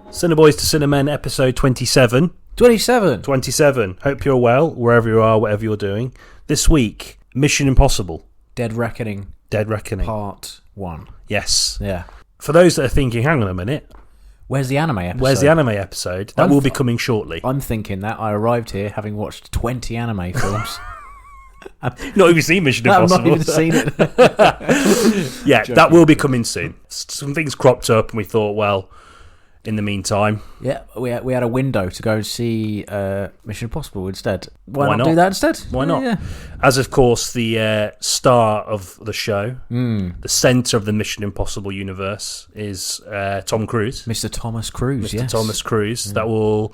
Cineboys to Cinemen, episode 27. 27. 27. Hope you're well, wherever you are, whatever you're doing. This week, Mission Impossible. Dead Reckoning. Part 1. Yes. Yeah. For those that are thinking, hang on a minute. Where's the anime episode? Where's the anime episode? That will be coming shortly. I'm thinking that I arrived here having watched 20 anime films. Not even seen Mission Impossible. I've not even seen it. Yeah, that will be coming soon. Some things cropped up and we thought, well, in the meantime... Yeah, we had a window to go and see Mission Impossible instead. Why not do that instead? Why not? Yeah. As, of course, the star of the show, the centre of the Mission Impossible universe, is Tom Cruise. Mr. Thomas Cruise, Mr. Thomas Cruise. That will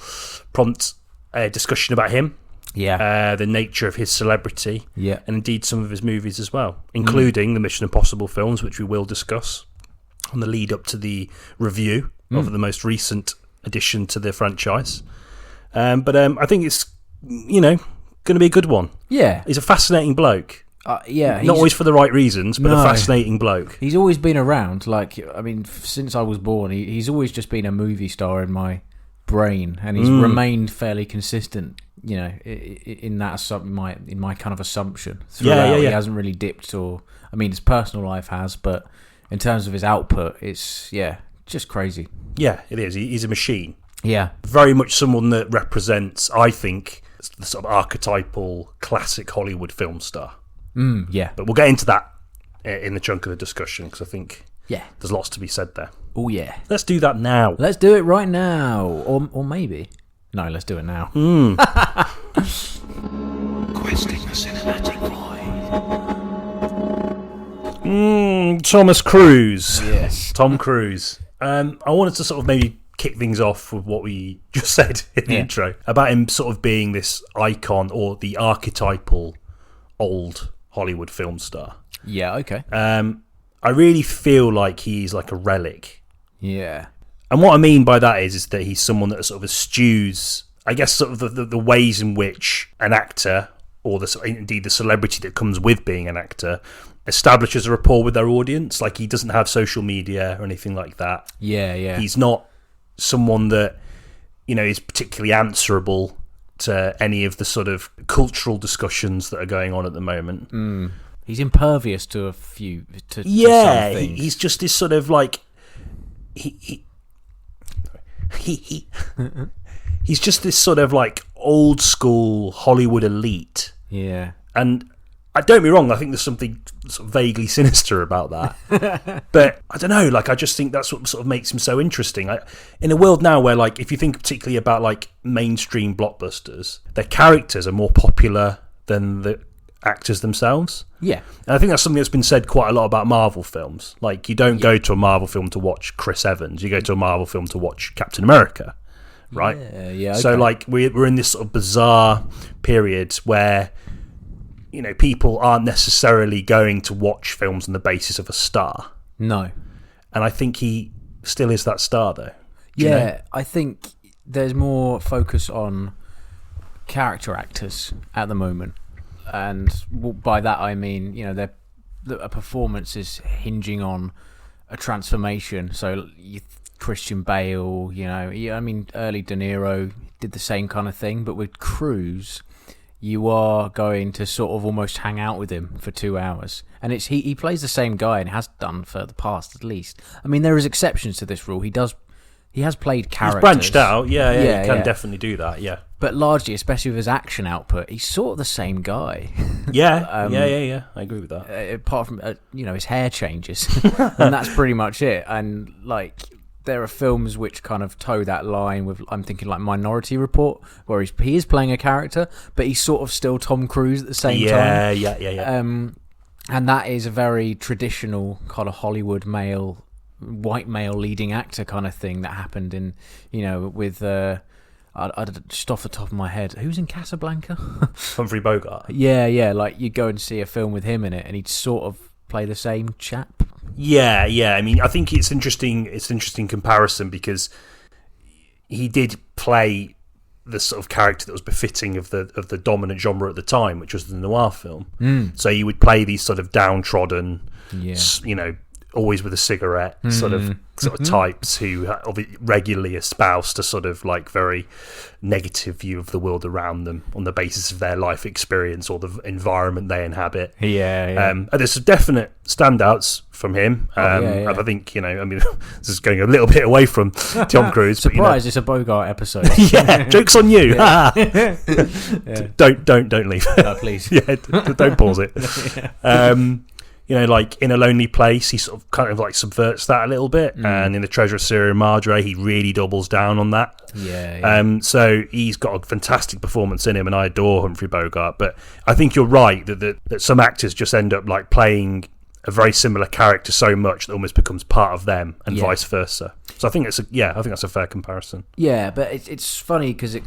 prompt a discussion about him. Yeah. The nature of his celebrity. Yeah. And indeed some of his movies as well, including the Mission Impossible films, which we will discuss on the lead up to the review of the most recent addition to the franchise. But I think it's, going to be a good one. Yeah. He's a fascinating bloke. Yeah. Not always for the right reasons, but a fascinating bloke. He's always been around. Since I was born, he's always just been a movie star in my brain, and he's remained fairly consistent. In that in my kind of assumption throughout. He hasn't really dipped, his personal life has, but in terms of his output, it's just crazy. Yeah, it is. He's a machine. Yeah, very much someone that represents, I think, the sort of archetypal classic Hollywood film star. Yeah, but we'll get into that in the chunk of the discussion because I think there's lots to be said there. Oh yeah, let's do that now. Let's do it right now, or maybe. No, let's do it now. Questing the cinematic void. Thomas Cruise. Yes. Tom Cruise. I wanted to sort of maybe kick things off with what we just said in the intro about him sort of being this icon or the archetypal old Hollywood film star. Yeah, okay. I really feel like he's like a relic. Yeah. And what I mean by that is that he's someone that sort of eschews, I guess, sort of the ways in which an actor, or indeed the celebrity that comes with being an actor, establishes a rapport with their audience. Like, he doesn't have social media or anything like that. Yeah. He's not someone that, is particularly answerable to any of the sort of cultural discussions that are going on at the moment. He's impervious to a few. To some things. He's just this sort of like he's just this sort of like old school Hollywood elite. Yeah. And I don't be wrong, I think there's something sort of vaguely sinister about that. But I don't know, I just think that's what sort of makes him so interesting. In a world now where, if you think particularly about mainstream blockbusters, their characters are more popular than the actors themselves. Yeah. And I think that's something that's been said quite a lot about Marvel films. You don't go to a Marvel film to watch Chris Evans, you go to a Marvel film to watch Captain America, right? Yeah. Okay. So we're in this sort of bizarre period where people aren't necessarily going to watch films on the basis of a star. No. And I think he still is that star though. I think there's more focus on character actors at the moment. And by that I mean, a performance is hinging on a transformation. So Christian Bale, early De Niro did the same kind of thing, but with Cruise, you are going to sort of almost hang out with him for 2 hours. And he plays the same guy and has done for the past at least. There is exceptions to this rule. He has played characters. He's branched out, he can definitely do that, yeah. But largely, especially with his action output, he's sort of the same guy. Yeah, I agree with that. Apart from, his hair changes. And that's pretty much it. And, there are films which kind of toe that line with, I'm thinking Minority Report, where he is playing a character, but he's sort of still Tom Cruise at the same time. Yeah. And that is a very traditional kind of Hollywood white male leading actor kind of thing that happened in, with... I just off the top of my head, who's in Casablanca? Humphrey Bogart. Yeah. You go and see a film with him in it, and he'd sort of play the same chap. Yeah. I think it's interesting. It's an interesting comparison because he did play the sort of character that was befitting of the dominant genre at the time, which was the noir film. So he would play these sort of downtrodden, always with a cigarette sort of types who regularly espouse to sort of like very negative view of the world around them on the basis of their life experience or the environment they inhabit. And there's some definite standouts from him. I think, this is going a little bit away from Tom Cruise. Surprise, it's a Bogart episode. Joke's on you. Don't leave. No, please. Don't pause it. Like in A Lonely Place, he sort of kind of like subverts that a little bit, and in The Treasure of Sierra Madre, he really doubles down on that. So he's got a fantastic performance in him, and I adore Humphrey Bogart. But I think you're right that some actors just end up like playing a very similar character so much that almost becomes part of them, and vice versa. So I think I think that's a fair comparison. Yeah, but it's funny because it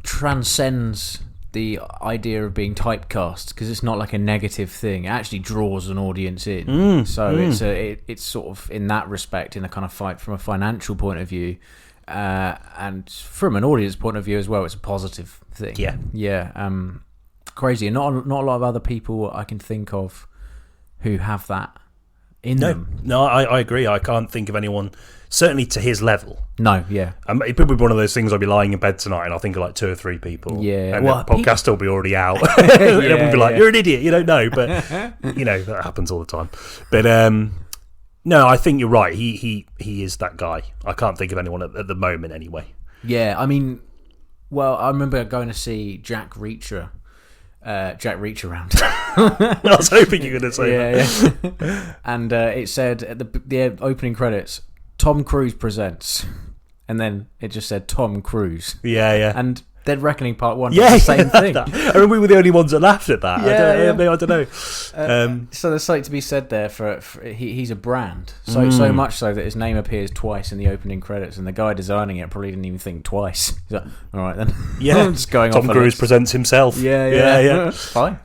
transcends the idea of being typecast, because it's not like a negative thing. It actually draws an audience in. It's sort of in that respect, in a kind of fight from a financial point of view, and from an audience point of view as well, it's a positive thing. Crazy, and not a lot of other people I can think of who have that in them. No, I agree. I can't think of anyone, certainly to his level. No, yeah. It'd probably be one of those things. I'll be lying in bed tonight and I'll think of like 2 or 3 people. Yeah. And the podcast will be already out. Everyone will be like, you're an idiot, you don't know. But, that happens all the time. But, no, I think you're right. He is that guy. I can't think of anyone at the moment anyway. Yeah, I mean, I remember going to see Jack Reacher Around. I was hoping you were going to say that. Yeah. And it said at the opening credits, Tom Cruise presents, and then it just said Tom Cruise. Yeah. And Dead Reckoning Part 1 was the same thing. I remember we were the only ones that laughed at that. I don't know. So there's something to be said there for he's a brand. So much so that his name appears twice in the opening credits, and the guy designing it probably didn't even think twice. He's like, all right then. I'm just going Tom off Cruise presents himself. Yeah. Fine.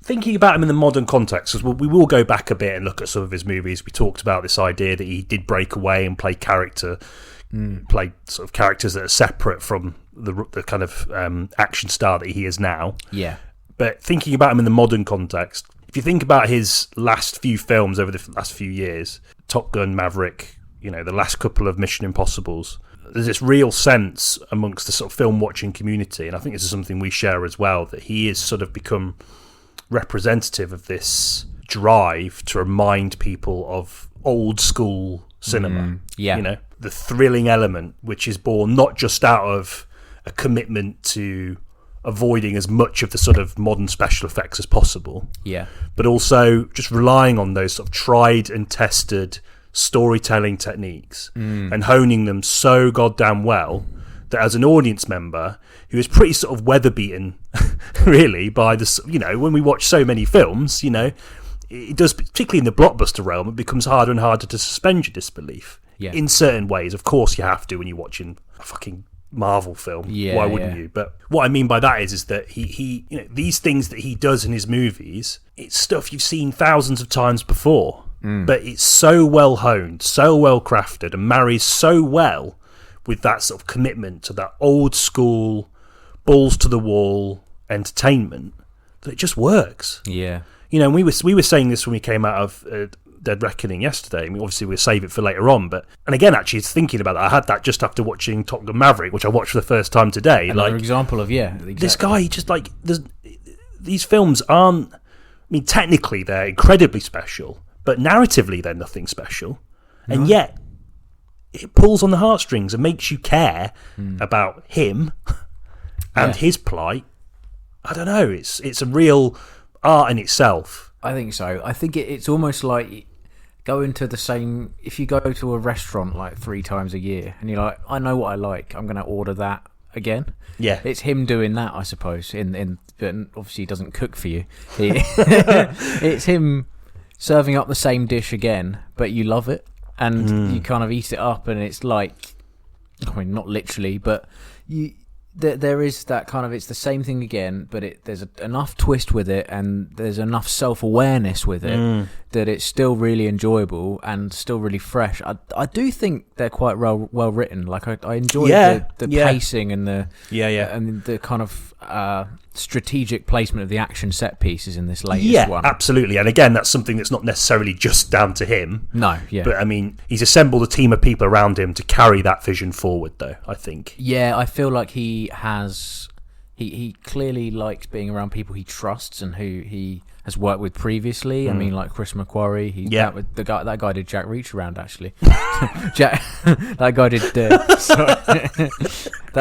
Thinking about him in the modern context, because we will go back a bit and look at some of his movies. We talked about this idea that he did break away and play characters that are separate from the kind of action star that he is now. Yeah. But thinking about him in the modern context, if you think about his last few films over the last few years, Top Gun, Maverick, the last couple of Mission Impossibles, there's this real sense amongst the sort of film watching community, and I think this is something we share as well, that he has sort of become representative of this drive to remind people of old school cinema. The thrilling element, which is born not just out of a commitment to avoiding as much of the sort of modern special effects as possible, but also just relying on those sort of tried and tested storytelling techniques and honing them so goddamn well that as an audience member who is pretty sort of weather beaten really by this, when we watch so many films, it does, particularly in the blockbuster realm, it becomes harder and harder to suspend your disbelief in certain ways. Of course you have to when you're watching a fucking Marvel film. Why wouldn't you? But what I mean by that is that he these things that he does in his movies, it's stuff you've seen thousands of times before, but it's so well honed, so well crafted, and marries so well with that sort of commitment to that old school, balls to the wall entertainment, that it just works. Yeah. And we were saying this when we came out of Dead Reckoning yesterday. I mean, obviously we'll save it for later on, and again, actually, it's thinking about that. I had that just after watching Top Gun Maverick, which I watched for the first time today. Another example of exactly. This guy, just like these films aren't. I mean, technically they're incredibly special, but narratively they're nothing special, and yet it pulls on the heartstrings and makes you care about him and his plight. I don't know. It's a real art in itself. I think so. I think it's almost like going to the same. If you go to a restaurant like 3 times a year and you're like, I know what I like, I'm going to order that again. Yeah, it's him doing that, I suppose. But obviously he doesn't cook for you. It's him serving up the same dish again, but you love it. And you kind of eat it up, and it's like, I mean, not literally, but there is that kind of, it's the same thing again, but there's enough twist with it, and there's enough self-awareness with it that it's still really enjoyable and still really fresh. I do think they're quite well written. Like I enjoy the pacing and the and the kind of strategic placement of the action set pieces in this latest one. Yeah, absolutely. And again, that's something that's not necessarily just down to him. No, yeah. But I mean, he's assembled a team of people around him to carry that vision forward, though, I think. Yeah, I feel like he clearly likes being around people he trusts and who he has worked with previously. I mean, like Chris McQuarrie. That guy did Jack Reach Around, actually. That guy did. That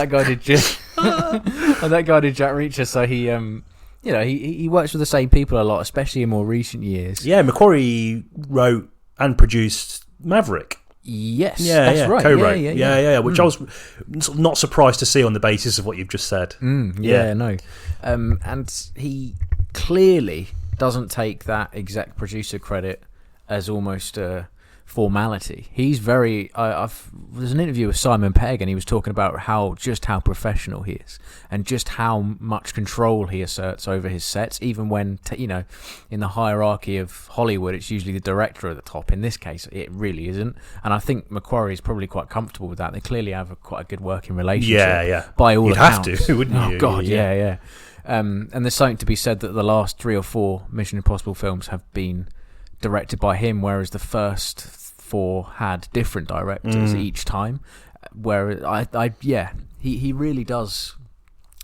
guy did. That guy did Jack Reacher. So he works with the same people a lot, especially in more recent years. Yeah, McQuarrie wrote and produced Maverick. Yes, that's right. Co-wrote. Yeah. Which I was sort of not surprised to see on the basis of what you've just said. No. And he clearly doesn't take that exec producer credit as almost a formality. He's very. There's an interview with Simon Pegg, and he was talking about how professional he is, and just how much control he asserts over his sets, even when in the hierarchy of Hollywood, it's usually the director at the top. In this case, it really isn't, and I think McQuarrie is probably quite comfortable with that. They clearly have quite a good working relationship. Yeah. By all accounts, you'd have to, wouldn't you? Oh God, yeah. And there's something to be said that the last 3 or 4 Mission Impossible films have been directed by him, whereas the first 4 had different directors each time. Where he really does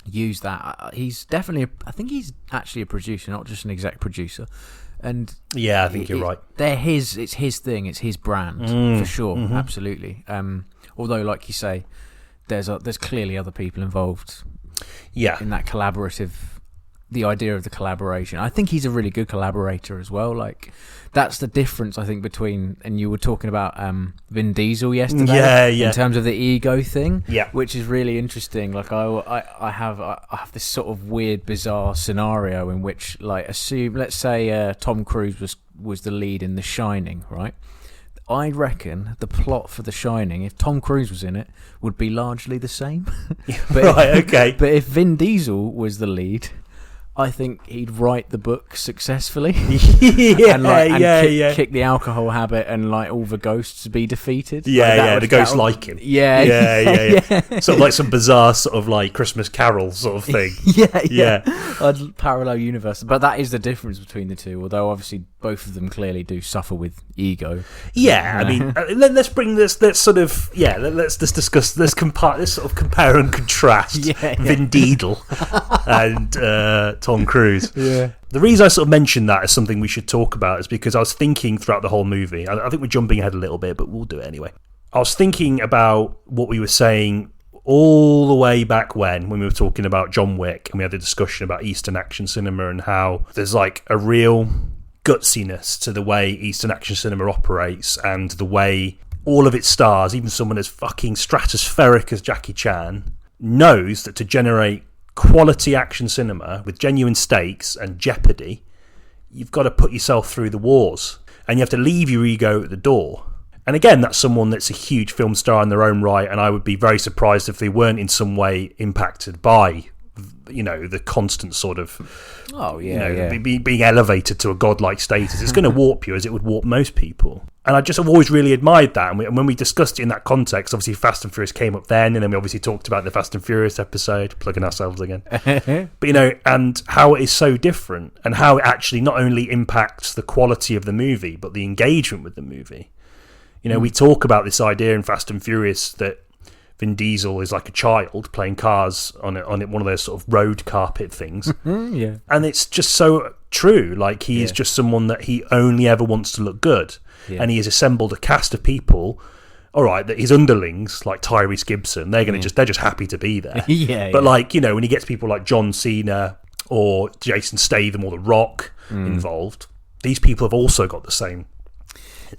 use that. He's definitely, I think he's actually a producer, not just an exec producer. And yeah, I think you're right. It's his thing, it's his brand for sure, absolutely. Although, like you say, there's clearly other people involved. Yeah, in that the idea of the collaboration. I think he's a really good collaborator as well. Like, that's the difference, I think, between, and you were talking about Vin Diesel yesterday, in terms of the ego thing, which is really interesting. Like, I have this sort of weird, bizarre scenario in which, like, let's say Tom Cruise was the lead in The Shining, right? I reckon the plot for The Shining, if Tom Cruise was in it, would be largely the same. Okay. But if Vin Diesel was the lead, I think he'd write the book successfully. Kick the alcohol habit and like all the ghosts be defeated. The ghosts like him. Yeah. Sort of like some bizarre sort of like Christmas Carol sort of thing. Parallel universe. But that is the difference between the two, although obviously both of them clearly do suffer with ego. I mean, let's bring this. Let's just discuss. Let's sort of compare and contrast Vin Diesel and Tom Cruise. Yeah. The reason I sort of mentioned that as something we should talk about is because I was thinking throughout the whole movie. I think we're jumping ahead a little bit, but we'll do it anyway. I was thinking about what we were saying all the way back when we were talking about John Wick, and we had a discussion about Eastern action cinema and how there's like a real gutsiness to the way Eastern action cinema operates and the way all of its stars, even someone as fucking stratospheric as Jackie Chan, knows that to generate quality action cinema with genuine stakes and jeopardy, you've got to put yourself through the wars and you have to leave your ego at the door. And again, that's someone that's a huge film star in their own right, and I would be very surprised if they weren't in some way impacted by the constant sort of being elevated to a godlike status. It's going to warp you as it would warp most people. And I just have always really admired that. And when we discussed it in that context, obviously Fast and Furious came up then, and then we obviously talked about the Fast and Furious episode, plugging ourselves again. But and how it is so different, and how it actually not only impacts the quality of the movie, but the engagement with the movie. We talk about this idea in Fast and Furious that Vin Diesel is like a child playing cars on one of those sort of road carpet things. And it's just so true. Like, he is just someone that he only ever wants to look good. And he has assembled a cast of people, all right, that his underlings, like Tyrese Gibson, they're just happy to be there. But like, when he gets people like John Cena or Jason Statham or The Rock involved, these people have also got the same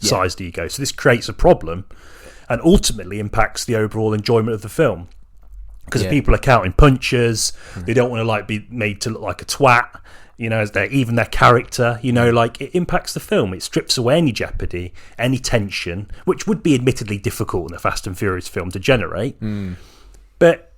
sized ego. So this creates a problem and ultimately impacts the overall enjoyment of the film. Because people are counting punches, they don't want to like be made to look like a twat, as even their character, like, it impacts the film. It strips away any jeopardy, any tension, which would be admittedly difficult in a Fast and Furious film to generate. But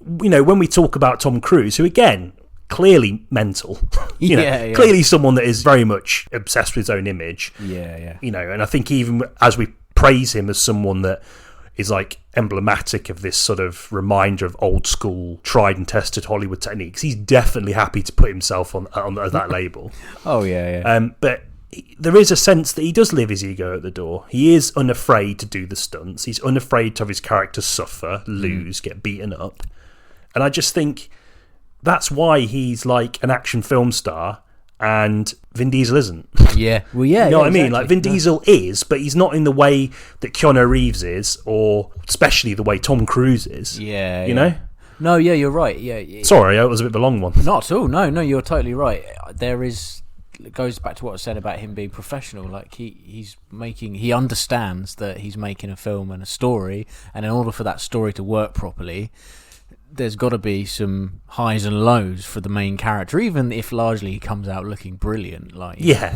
when we talk about Tom Cruise, who again, clearly mental, clearly someone that is very much obsessed with his own image, and I think even as we praise him as someone that is like emblematic of this sort of reminder of old school, tried and tested Hollywood techniques. He's definitely happy to put himself on that label. Oh yeah. But there is a sense that he does leave his ego at the door. He is unafraid to do the stunts. He's unafraid to have his character suffer, lose, get beaten up. And I just think that's why he's like an action film star and Vin Diesel isn't. Yeah. Well, yeah. You know what I exactly. mean? Like Vin Diesel is, but he's not in the way that Keanu Reeves is, or especially the way Tom Cruise is. Yeah. You know? No, yeah, you're right. Yeah. Sorry, it was a bit of a long one. Not at all. No, you're totally right. It goes back to what I said about him being professional. Like he understands that he's making a film and a story, and in order for that story to work properly, there's got to be some highs and lows for the main character, even if largely he comes out looking brilliant. Like Yeah.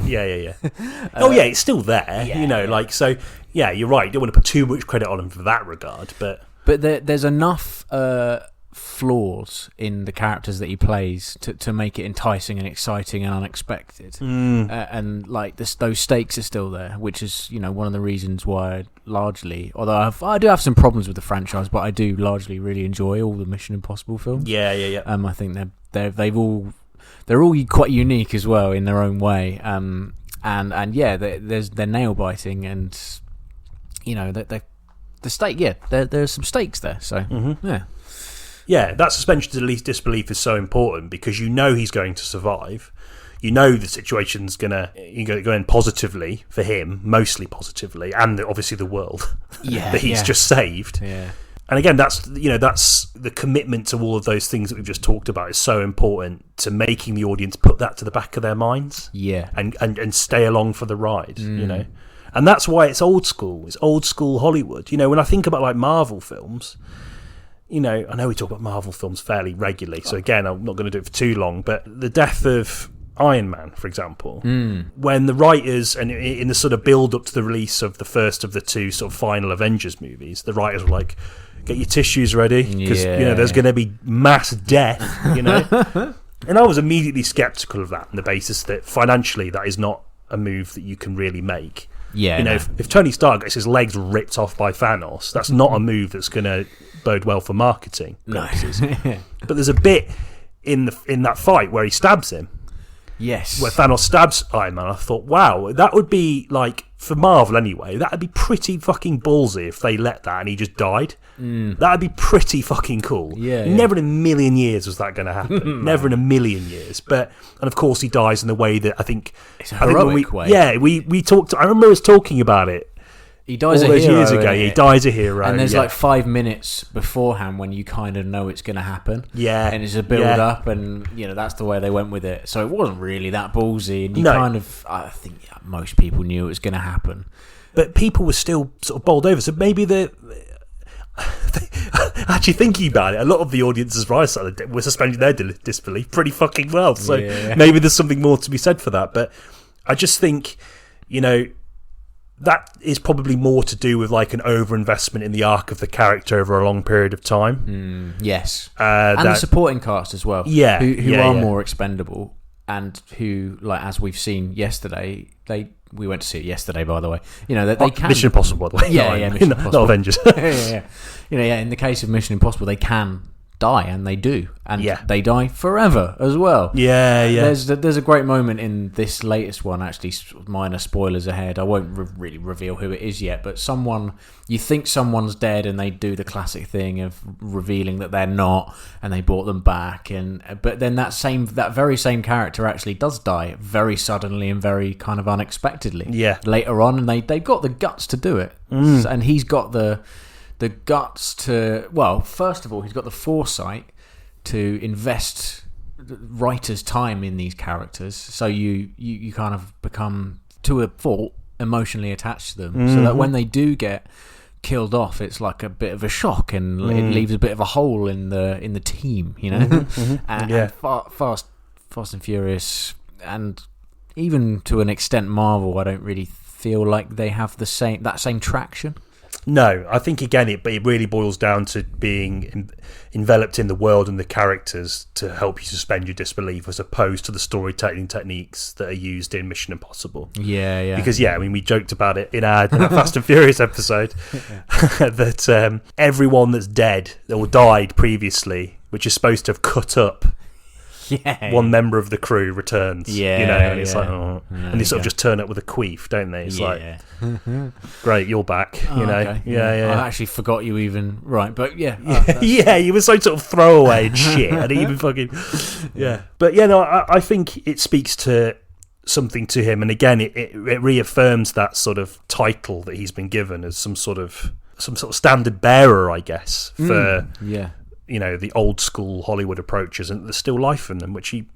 Oh yeah, it's still there. Yeah, you know, yeah. like so. Yeah, you're right. You don't want to put too much credit on him for that regard, but there's enough flaws in the characters that he plays to make it enticing and exciting and unexpected, and like those stakes are still there, which is one of the reasons why largely, although I do have some problems with the franchise, but I do largely really enjoy all the Mission Impossible films. Yeah. I think they're all quite unique as well in their own way, and yeah, they're nail biting, and the stake, there's some stakes there, so yeah. Yeah, that suspension of disbelief is so important because he's going to survive. The situation's going to go in positively for him, mostly positively, and obviously the world that he's just saved. Yeah. And again, that's the commitment to all of those things that we've just talked about is so important to making the audience put that to the back of their minds. Yeah. And stay along for the ride, And that's why it's old school. It's old school Hollywood. When I think about like Marvel films, I know we talk about Marvel films fairly regularly, so again, I'm not going to do it for too long, but the death of Iron Man, for example, when the writers, and in the sort of build-up to the release of the first of the two sort of final Avengers movies, the writers were like, get your tissues ready, because there's going to be mass death, And I was immediately sceptical of that on the basis that financially that is not a move that you can really make. Yeah, if Tony Stark gets his legs ripped off by Thanos, that's not a move that's going to bode well for marketing purposes. But there's a bit in that fight where he stabs him. Yes. Where Thanos stabs Iron Man. I thought, wow, that would be like, for Marvel anyway, that would be pretty fucking ballsy if they let that and he just died. That would be pretty fucking cool. Yeah. Never in a million years was that going to happen. Never in a million years. And of course he dies in the way that I think... It's a heroic way. Yeah, we talked... I remember us talking about it. He dies all a those hero, years ago. He dies a hero. And there's like 5 minutes beforehand when you kind of know it's going to happen. Yeah. And it's a build up, and that's the way they went with it. So it wasn't really that ballsy, and I think most people knew it was going to happen. But people were still sort of bowled over. So maybe actually thinking about it, a lot of the audiences right side were suspending their disbelief pretty fucking well. So maybe there's something more to be said for that. But I just think, that is probably more to do with like an overinvestment in the arc of the character over a long period of time. Yes, and the supporting cast as well. Yeah, who are more expendable, and who, like as we've seen yesterday, we went to see it yesterday, by the way. They can Mission Impossible, by the way. Mission Impossible, not Avengers. In the case of Mission Impossible, they can die, and they do, and they die forever as well. There's a great moment in this latest one, actually, minor spoilers ahead, I won't really reveal who it is yet, but you think someone's dead, and they do the classic thing of revealing that they're not, and they brought them back, but then that very same character actually does die very suddenly and very kind of unexpectedly later on, and they've got the guts to do it, and he's got the guts to... Well, first of all, he's got the foresight to invest writers' time in these characters, so you kind of become, to a fault, emotionally attached to them, so that when they do get killed off, it's like a bit of a shock, and it leaves a bit of a hole in the team, and Fast and Furious, and even to an extent Marvel, I don't really feel like they have that same traction. No, I think again it really boils down to being enveloped in the world and the characters to help you suspend your disbelief, as opposed to the storytelling techniques that are used in Mission Impossible. Yeah. Because I mean, we joked about it in our Fast and Furious episode that everyone that's dead or died previously, which is supposed to have cut up. Yeah, one member of the crew returns. And it's like, oh. And they sort of just turn up with a queef, don't they? It's like, great, you're back. Okay. Yeah. I actually forgot you even. Right, but yeah. You were so sort of throwaway and shit. I didn't even fucking. Yeah. But I think it speaks to something to him. And again, it reaffirms that sort of title that he's been given as some sort of standard bearer, I guess, for. The old school Hollywood approaches, and there's still life in them, which he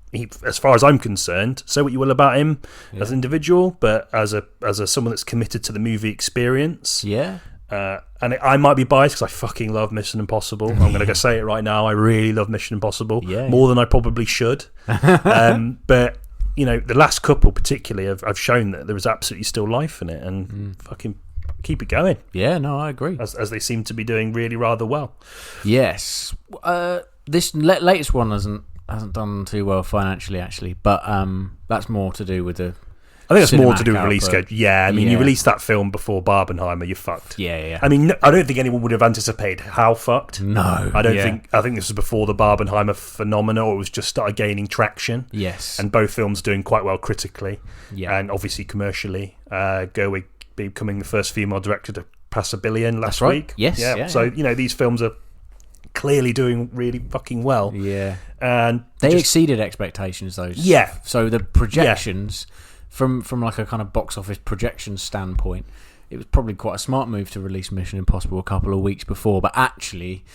as far as I'm concerned, say what you will about him as an individual, but as a someone that's committed to the movie experience. And I might be biased because I fucking love Mission Impossible. I'm going to go say it right now. I really love Mission Impossible more than I probably should. But the last couple particularly have shown that there is absolutely still life in it, and fucking keep it going. Yeah, no, I agree. As they seem to be doing really rather well. Yes. This latest one hasn't done too well financially, actually, but that's more to do with the. I think it's more to do with release schedule. Yeah, I mean, you release that film before Barbenheimer, you're fucked. Yeah. I mean, I don't think anyone would have anticipated how fucked. No, I think this was before the Barbenheimer phenomenon, or it was just started gaining traction. Yes, and both films doing quite well critically, and obviously commercially. Gerwig becoming the first female director to pass $1 billion last week. Yes. So these films are clearly doing really fucking well. Yeah, and they exceeded expectations. Those. Yeah. So the projections from like a kind of box office projection standpoint, it was probably quite a smart move to release Mission Impossible a couple of weeks before. But actually,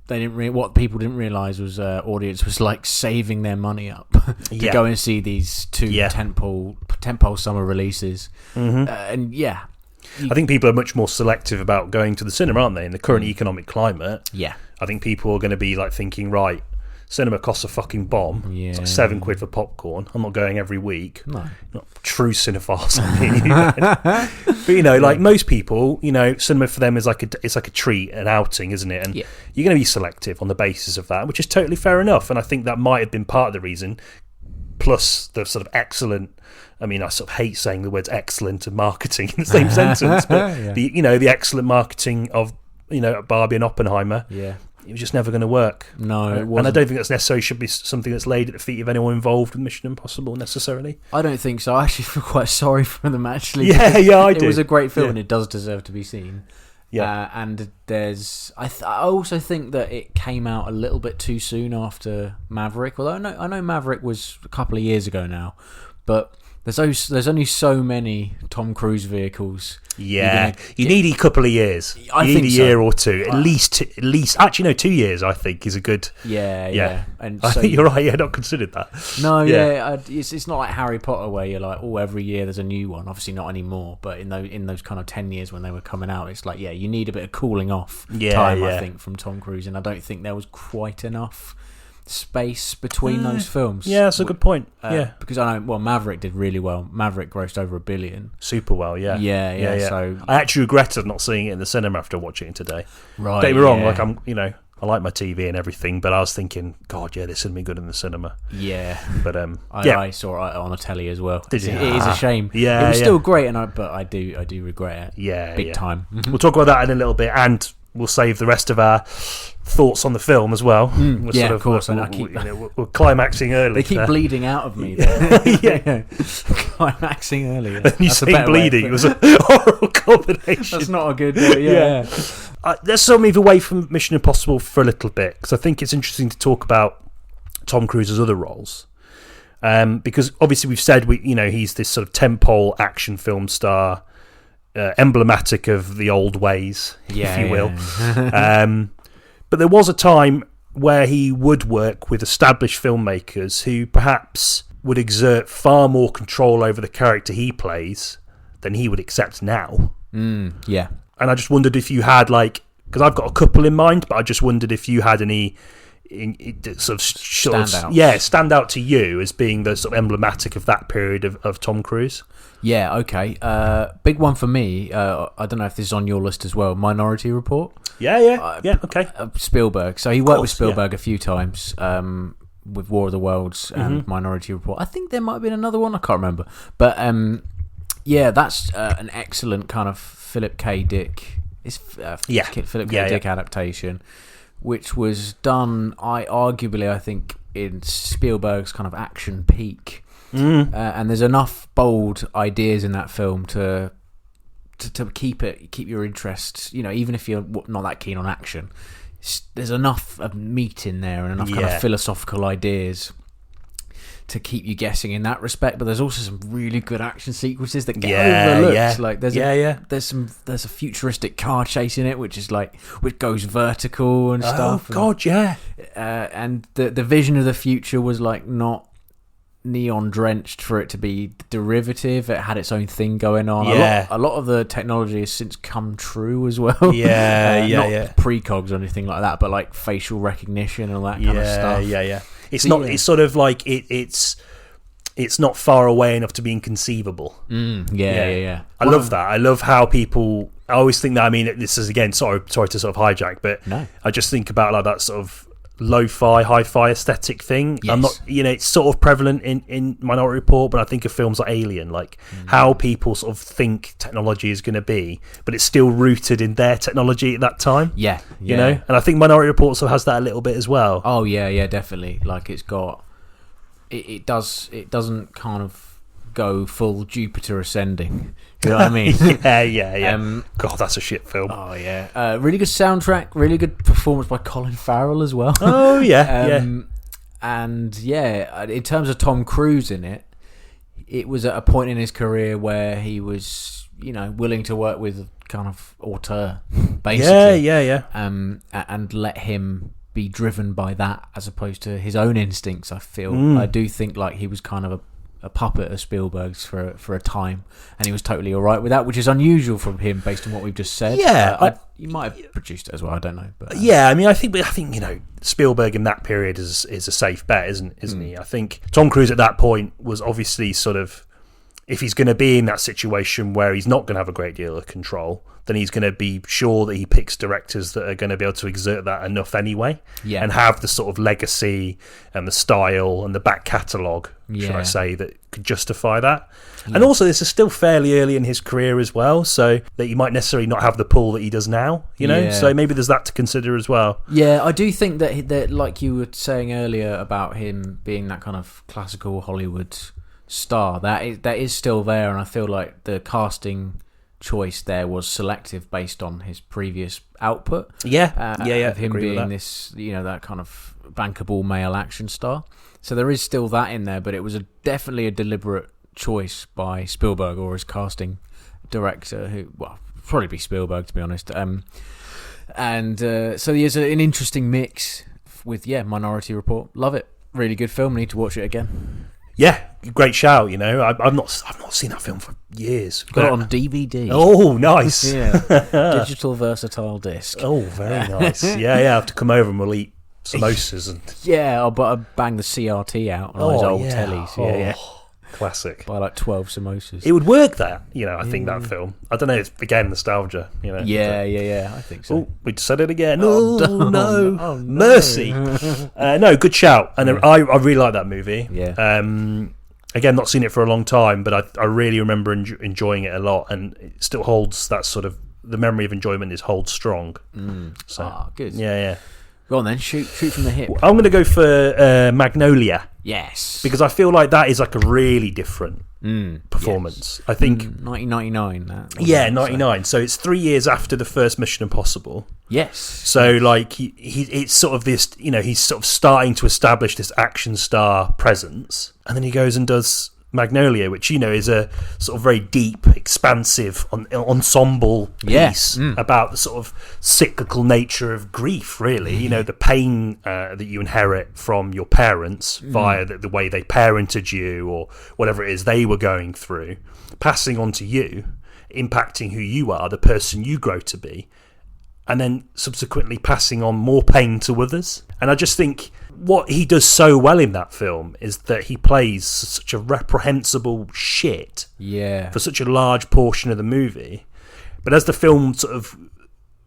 they didn't. What people didn't realize was audience was like saving their money up to go and see these two tentpole summer releases. And I think people are much more selective about going to the cinema, aren't they? In the current economic climate, I think people are going to be like thinking, right, cinema costs a fucking bomb. It's like £7 for popcorn. I'm not going every week. No, not true cinephiles. But like most people, cinema for them is it's like a treat, an outing, isn't it? And you're going to be selective on the basis of that, which is totally fair enough. And I think that might have been part of the reason. Plus the sort of excellent. I mean, I sort of hate saying the words excellent and marketing in the same sentence, but the excellent marketing of Barbie and Oppenheimer. It was just never going to work. No, it wasn't. And I don't think that's necessarily should be something that's laid at the feet of anyone involved with Mission Impossible necessarily. I don't think so. I actually feel quite sorry for them, actually. I do. It was a great film and it does deserve to be seen. And there's... I also think that it came out a little bit too soon after Maverick. Although I know Maverick was a couple of years ago now, but... There's only so many Tom Cruise vehicles. You need a couple of years. I think think a year or two, at least. Actually, no, 2 years. I think is a good. Yeah. And I think you're right. Not considered that. No, it's not like Harry Potter where you're like, every year there's a new one. Obviously not anymore. But in those kind of 10 years when they were coming out, it's like you need a bit of cooling off time. I think from Tom Cruise, and I don't think there was quite enough space between those films. Yeah, that's a good point. Because I know, Maverick did really well. Maverick grossed over $1 billion. Super well, yeah. So I actually regretted not seeing it in the cinema after watching it today. Right. Don't get me wrong, like I like my TV and everything, but I was thinking, God, this would be good in the cinema. Yeah. But I saw it on a telly as well. Did you? It is a shame. Yeah. It was still great, but I do regret it. Yeah. Big time. We'll talk about that in a little bit, and we'll save the rest of our thoughts on the film as well. Of course. We're climaxing early. They keep bleeding out of me. Climaxing early. And you say bleeding. It was a horrible combination. That's not a good... Let's sort of move away from Mission Impossible for a little bit, because I think it's interesting to talk about Tom Cruise's other roles. Because obviously we've said he's this sort of tentpole action film star, emblematic of the old ways, if you will. But there was a time where he would work with established filmmakers who perhaps would exert far more control over the character he plays than he would accept now. And I just wondered if you had because I've got a couple in mind, but I just wondered if you had any stand out to you as being the sort of emblematic of that period of Tom Cruise? Yeah, okay. Big one for me. I don't know if this is on your list as well. Minority Report. Yeah. Okay. Spielberg. So he worked with Spielberg a few times. With War of the Worlds and Minority Report. I think there might have been another one. I can't remember. But that's an excellent kind of Philip K. Dick. It's Philip K. Dick adaptation, which was done. I think in Spielberg's kind of action peak. And there's enough bold ideas in that film to keep your interest. Even if you're not that keen on action, there's enough of meat in there and enough kind of philosophical ideas to keep you guessing in that respect. But there's also some really good action sequences that get overlooked. Yeah. Like there's a futuristic car chase in it, which goes vertical and stuff. Oh God, yeah. And the vision of the future was like not neon drenched for it to be derivative. It had its own thing going on. A lot of the technology has since come true as well. Not precogs or anything like that, but like facial recognition and all that kind of stuff. It's sort of like it's not far away enough to be inconceivable. I love that. I love how people. I always think that. I mean, this is again sorry to sort of hijack, but no. I just think about like that sort of lo-fi, hi-fi aesthetic thing. Yes. I'm not, it's sort of prevalent in Minority Report, but I think of films like Alien, like how people sort of think technology is going to be, but it's still rooted in their technology at that time. You know, and I think Minority Report also has that a little bit as well. Oh yeah, definitely. Like it's got, it doesn't kind of go full Jupiter ascending. You know what I mean? yeah. God, that's a shit film. Oh yeah, really good soundtrack, really good performance by Colin Farrell as well. Oh yeah. And in terms of Tom Cruise in it, it was at a point in his career where he was, willing to work with kind of auteur, basically. Yeah. And let him be driven by that as opposed to his own instincts. I feel I do think like he was kind of a puppet of Spielberg's for a time, and he was totally all right with that, which is unusual from him based on what we've just said. You might have produced it as well. I don't know, but I think Spielberg in that period is a safe bet, isn't he? I think Tom Cruise at that point was obviously sort of, if he's going to be in that situation where he's not going to have a great deal of control, then he's going to be sure that he picks directors that are going to be able to exert that enough anyway, and have the sort of legacy and the style and the back catalogue, should I say, that could justify that. And also, this is still fairly early in his career as well, so that he might necessarily not have the pull that he does now, so maybe there's that to consider as well. I do think that like you were saying earlier about him being that kind of classical Hollywood star, that is still there, and I feel like the casting choice there was selective based on his previous output. Of him being this, that kind of bankable male action star. So there is still that in there, but it was definitely a deliberate choice by Spielberg or his casting director, who, probably be Spielberg to be honest. So there's an interesting mix with Minority Report. Love it. Really good film. Need to watch it again. Yeah, great shout. I've not seen that film for years. Got it on DVD. Oh, nice. Digital versatile disc. Oh, very nice. I have to come over and we'll eat samosas and I'll bang the CRT out on those old tellies. Classic. Buy like 12 samosas. It would work that, I think that film. I don't know, it's again nostalgia, I think so. Oh, we said it again. No. Mercy. No, good shout. And I really like that movie. Again, not seen it for a long time, but I really remember enjoying it a lot, and it still holds that sort of, the memory of enjoyment holds strong. So good. Yeah. Go on then, shoot from the hip. I'm going to go for Magnolia. Yes. Because I feel like that is like a really different performance. I think 1999. 99. So it's 3 years after the first Mission Impossible. Yes. So like it's sort of this, he's sort of starting to establish this action star presence, and then he goes and does Magnolia, which is a sort of very deep, expansive ensemble piece about the sort of cyclical nature of grief, really. The pain that you inherit from your parents via the way they parented you, or whatever it is they were going through, passing on to you, impacting who you are, the person you grow to be. and then subsequently passing on more pain to others. And I just think what he does so well in that film is that he plays such a reprehensible shit for such a large portion of the movie. But as the film sort of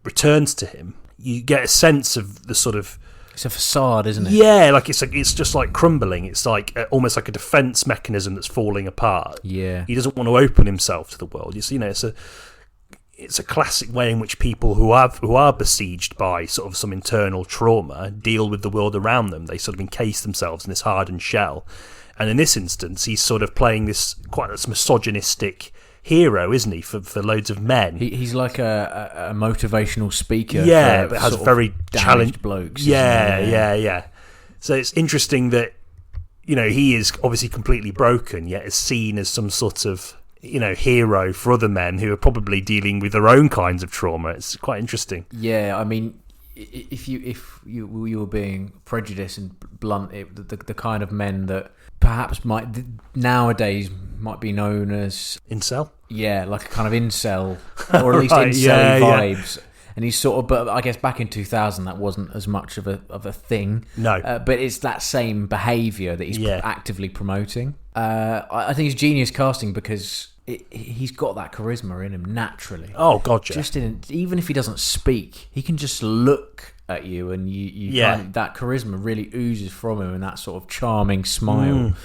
returns to him, you get a sense of the sort of... It's a facade, isn't it? Yeah, like it's just like crumbling. It's like almost like a defense mechanism that's falling apart. Yeah, he doesn't want to open himself to the world. It's a classic way in which people who are besieged by sort of some internal trauma deal with the world around them. They sort of encase themselves in this hardened shell, and in this instance, he's sort of playing this quite this misogynistic hero, isn't he, for loads of men? He's like a motivational speaker. Yeah, but has very challenged blokes. Yeah. So it's interesting that he is obviously completely broken, yet is seen as some sort of hero for other men who are probably dealing with their own kinds of trauma. It's quite interesting. Yeah, I mean, if you were being prejudiced and blunt, the kind of men that perhaps nowadays might be known as incel. Yeah, like a kind of incel, or at least incel vibes. Yeah. And he's sort of, but I guess back in 2000 that wasn't as much of a thing. No, but it's that same behaviour that he's actively promoting. I think it's genius casting because he's got that charisma in him naturally. Oh god, yeah. Just even if he doesn't speak, he can just look at you, and you that charisma really oozes from him, and that sort of charming smile.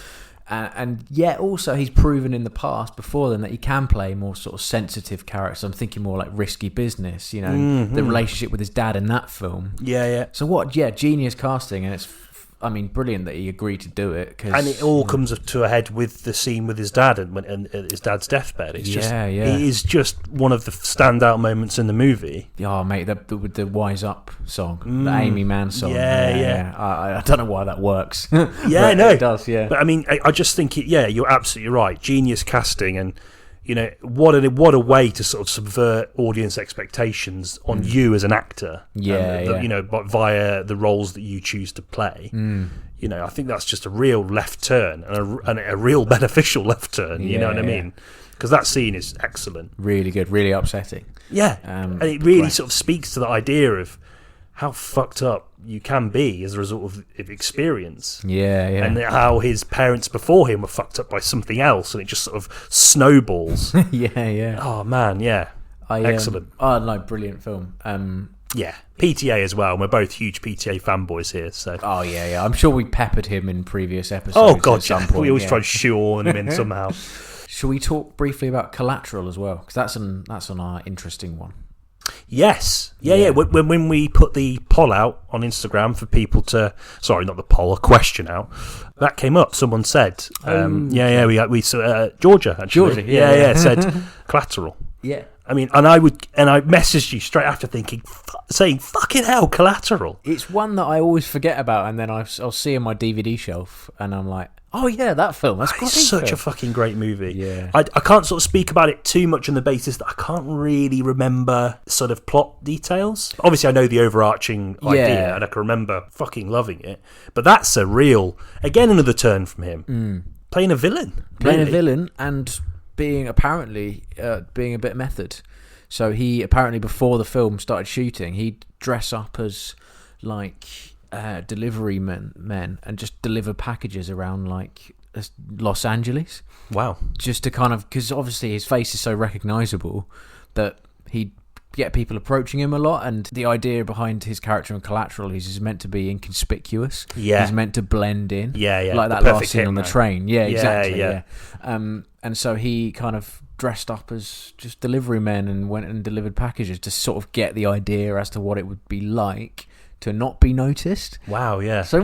And yet also he's proven in the past before then that he can play more sort of sensitive characters. I'm thinking more like Risky Business, the relationship with his dad in that film. Yeah. So genius casting, and it's brilliant that he agreed to do it. And it all comes to a head with the scene with his dad and his dad's deathbed. It's it is just one of the standout moments in the movie. Oh, mate, with the Wise Up song, the Amy Mann song. Yeah. I don't know why that works. Yeah, no, it does. Yeah, but I just think you're absolutely right. Genius casting, and what a way to sort of subvert audience expectations on you as an actor. But via the roles that you choose to play. I think that's just a real left turn and a real beneficial left turn. You know what I mean? Because that scene is excellent, really good, really upsetting. Yeah, and it really sort of speaks to the idea of how fucked up you can be as a result of experience. Yeah. And how his parents before him were fucked up by something else, and it just sort of snowballs. Yeah. Oh man, yeah. Excellent. Brilliant film. Yeah, PTA as well. We're both huge PTA fanboys here, so. Oh yeah. I'm sure we peppered him in previous episodes. Oh god, at some point. We always try to shoehorn him in somehow. Shall we talk briefly about Collateral as well? Because that's an interesting one. Yes. Yeah. When we put the poll out on Instagram for people to... Sorry, not the poll, a question out. That came up. Someone said... we Georgia, actually. Georgia, yeah. Said Collateral. Yeah. I messaged you straight after saying, fucking hell, Collateral. It's one that I always forget about, and then I'll see on my DVD shelf, and I'm like, oh yeah, that film. That's great. It's such a fucking great movie. Yeah. I can't sort of speak about it too much on the basis that I can't really remember sort of plot details. Obviously, I know the overarching idea, and I can remember fucking loving it. But that's another turn from him. Playing a villain. Playing a villain, and being a bit method. So he apparently, before the film started shooting, he'd dress up as like delivery men and just deliver packages around like Los Angeles. Wow. Just to kind of, because obviously his face is so recognizable that he'd get people approaching him a lot, and the idea behind his character in Collateral is he's meant to be inconspicuous. Yeah. He's meant to blend in. Yeah. Like that last scene on the train. Yeah, exactly. Yeah. And so he kind of dressed up as just delivery men and went and delivered packages to sort of get the idea as to what it would be like to not be noticed. Wow, yeah. So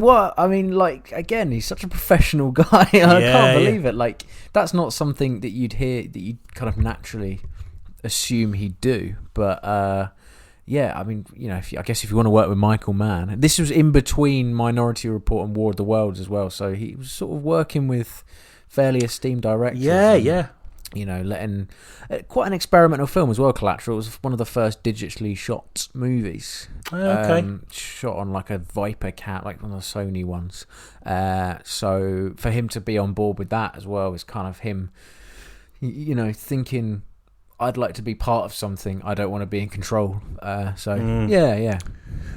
again, he's such a professional guy. I can't believe it. Like, that's not something that you'd hear, that you'd kind of naturally assume he'd do. But I guess if you want to work with Michael Mann, this was in between Minority Report and War of the Worlds as well. So he was sort of working with fairly esteemed directors. Yeah. Letting quite an experimental film as well. Collateral was one of the first digitally shot movies. Okay. Shot on like a Viper Cat, like one of the Sony ones. So for him to be on board with that as well is kind of him, thinking I'd like to be part of something. I don't want to be in control. Yeah.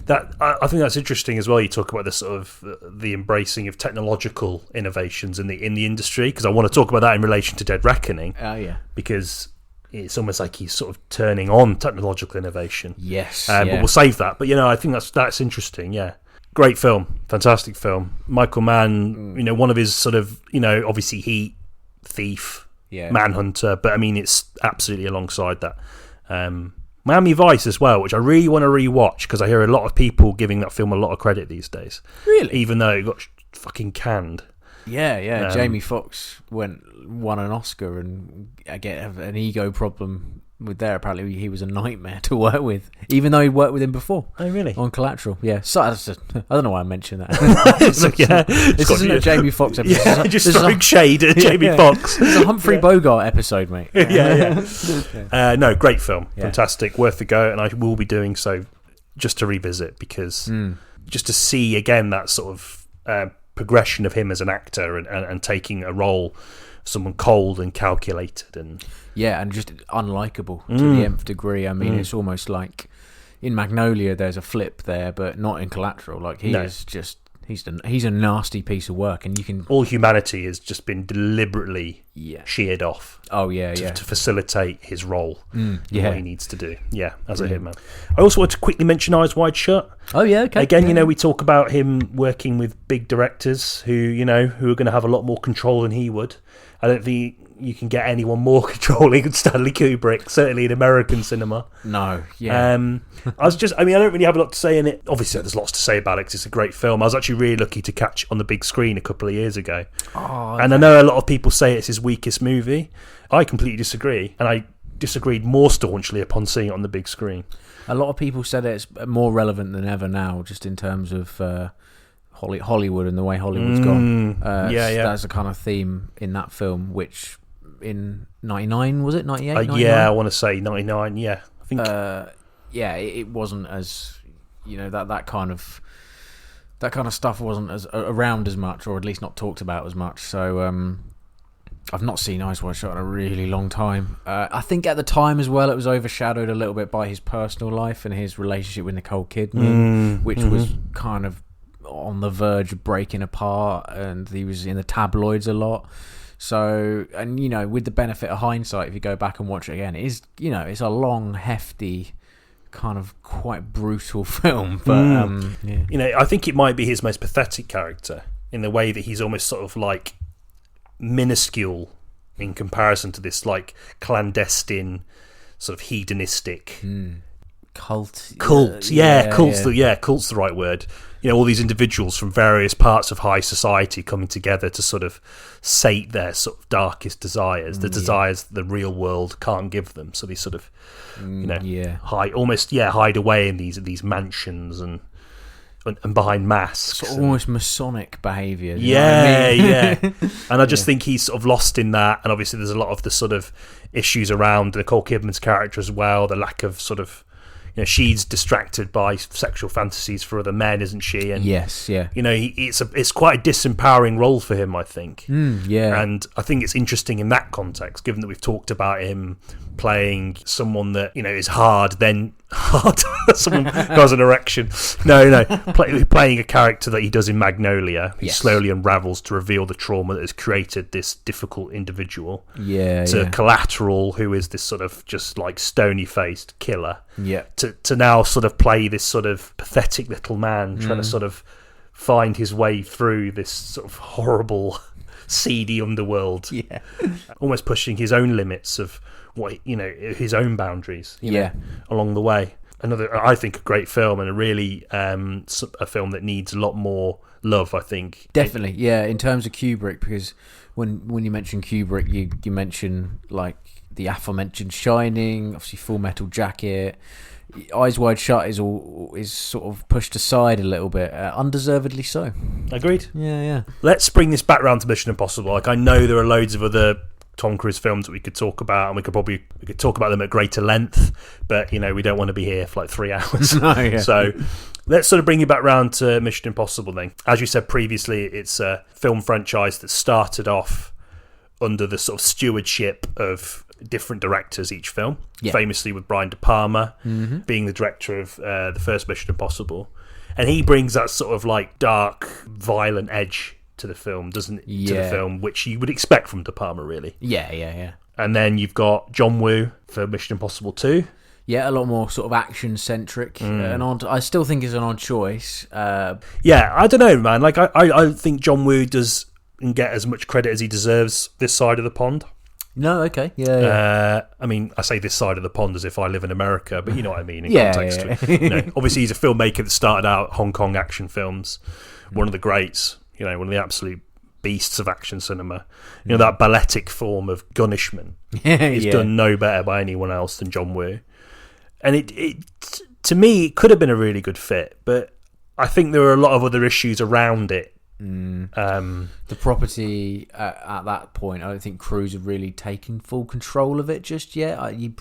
That I think that's interesting as well. You talk about the sort of the embracing of technological innovations in the industry, because I want to talk about that in relation to Dead Reckoning. Oh yeah, because it's almost like he's sort of turning on technological innovation. Yes, but we'll save that. But I think that's interesting. Yeah, great film, fantastic film. Michael Mann, one of his sort of obviously Heat, Thief, Manhunter, but I mean it's absolutely alongside that. Miami Vice as well, which I really want to rewatch because I hear a lot of people giving that film a lot of credit these days. Really? Even though it got fucking canned. Yeah. Jamie Foxx won an Oscar, and again have an ego problem with there. Apparently, he was a nightmare to work with, even though he'd worked with him before. Oh, really? On Collateral, yeah. So, I don't know why I mentioned that. This isn't a Jamie Foxx episode. Yeah, just throwing shade at Jamie Foxx. It's a Humphrey Bogart episode, mate. No, great film, fantastic, worth the go, and I will be doing so just to revisit because just to see again that sort of progression of him as an actor and taking a role, someone cold and calculated and just unlikable to the nth degree. I mean, it's almost like in Magnolia there's a flip there, but not in Collateral. Like is just he's a nasty piece of work, and you can all humanity has just been deliberately sheared off. To facilitate his role and what he needs to do. As a hitman. I also want to quickly mention Eyes Wide Shut. Oh yeah, okay. Again, we talk about him working with big directors who are going to have a lot more control than he would. I don't think you can get anyone more controlling than Stanley Kubrick, certainly in American cinema. No, I don't really have a lot to say in it. Obviously, there's lots to say about it because it's a great film. I was actually really lucky to catch on the big screen a couple of years ago. And I know a lot of people say it's his weakest movie. I completely disagree, and I disagreed more staunchly upon seeing it on the big screen. A lot of people said it's more relevant than ever now, just in terms of Hollywood and the way Hollywood's gone. That's the kind of theme in that film, which in 99, was it 98? I want to say 99. I think. It wasn't as that kind of stuff wasn't as around as much, or at least not talked about as much. So I've not seen Eyes Wide Shut in a really long time. I think at the time as well, it was overshadowed a little bit by his personal life and his relationship with Nicole Kidman, which was kind of on the verge of breaking apart, and he was in the tabloids a lot. So, and with the benefit of hindsight, if you go back and watch it again, it is it's a long, hefty, kind of quite brutal film. But I think it might be his most pathetic character in the way that he's almost sort of like minuscule in comparison to this like clandestine, sort of hedonistic cult. Cult's the right word. All these individuals from various parts of high society coming together to sort of sate their sort of darkest desires, the desires the real world can't give them. So they sort of, hide away in these mansions and behind masks. Sort of almost Masonic behaviour. And I just think he's sort of lost in that. And obviously there's a lot of the sort of issues around Nicole Kidman's character as well, the lack of sort of, she's distracted by sexual fantasies for other men, isn't she? And it's quite a disempowering role for him, I think. And I think it's interesting in that context, given that we've talked about him playing someone that is hard, then hard. Someone who has an erection. Playing a character that he does in Magnolia, who slowly unravels to reveal the trauma that has created this difficult individual. To Collateral, who is this sort of just like stony faced killer. To now sort of play this sort of pathetic little man trying to sort of find his way through this sort of horrible, seedy underworld. Almost pushing his own limits of what his own boundaries. Along the way. Another, I think, a great film, and a really a film that needs a lot more love, I think. Definitely, in terms of Kubrick, because when you mention Kubrick, you mention like the aforementioned Shining, obviously Full Metal Jacket. Eyes Wide Shut is sort of pushed aside a little bit, undeservedly so. Agreed. Yeah. Let's bring this back round to Mission Impossible. Like, I know there are loads of other Tom Cruise films that we could talk about, and we could talk about them at greater length, but we don't want to be here for like 3 hours. So let's sort of bring you back round to Mission Impossible then. As you said previously, it's a film franchise that started off under the sort of stewardship of different directors each film. Yeah. Famously with Brian De Palma being the director of the first Mission Impossible, and he brings that sort of like dark, violent edge to the film, doesn't it? To the film, which you would expect from De Palma, really. Yeah. And then you've got John Woo for Mission Impossible 2. Yeah, a lot more sort of action-centric. I still think it's an odd choice. Yeah, I don't know, man. Like, I think John Woo doesn't get as much credit as he deserves this side of the pond. No, okay. Yeah. I mean, I say this side of the pond as if I live in America, but you know what I mean in context. Yeah. You know, obviously, he's a filmmaker that started out Hong Kong action films, one of the greats, you know, one of the absolute beasts of action cinema. You know, that balletic form of gunishment is done no better by anyone else than John Woo. And it to me, it could have been a really good fit, but I think there were a lot of other issues around it. The property at that point, I don't think Cruise had really taken full control of it just yet. It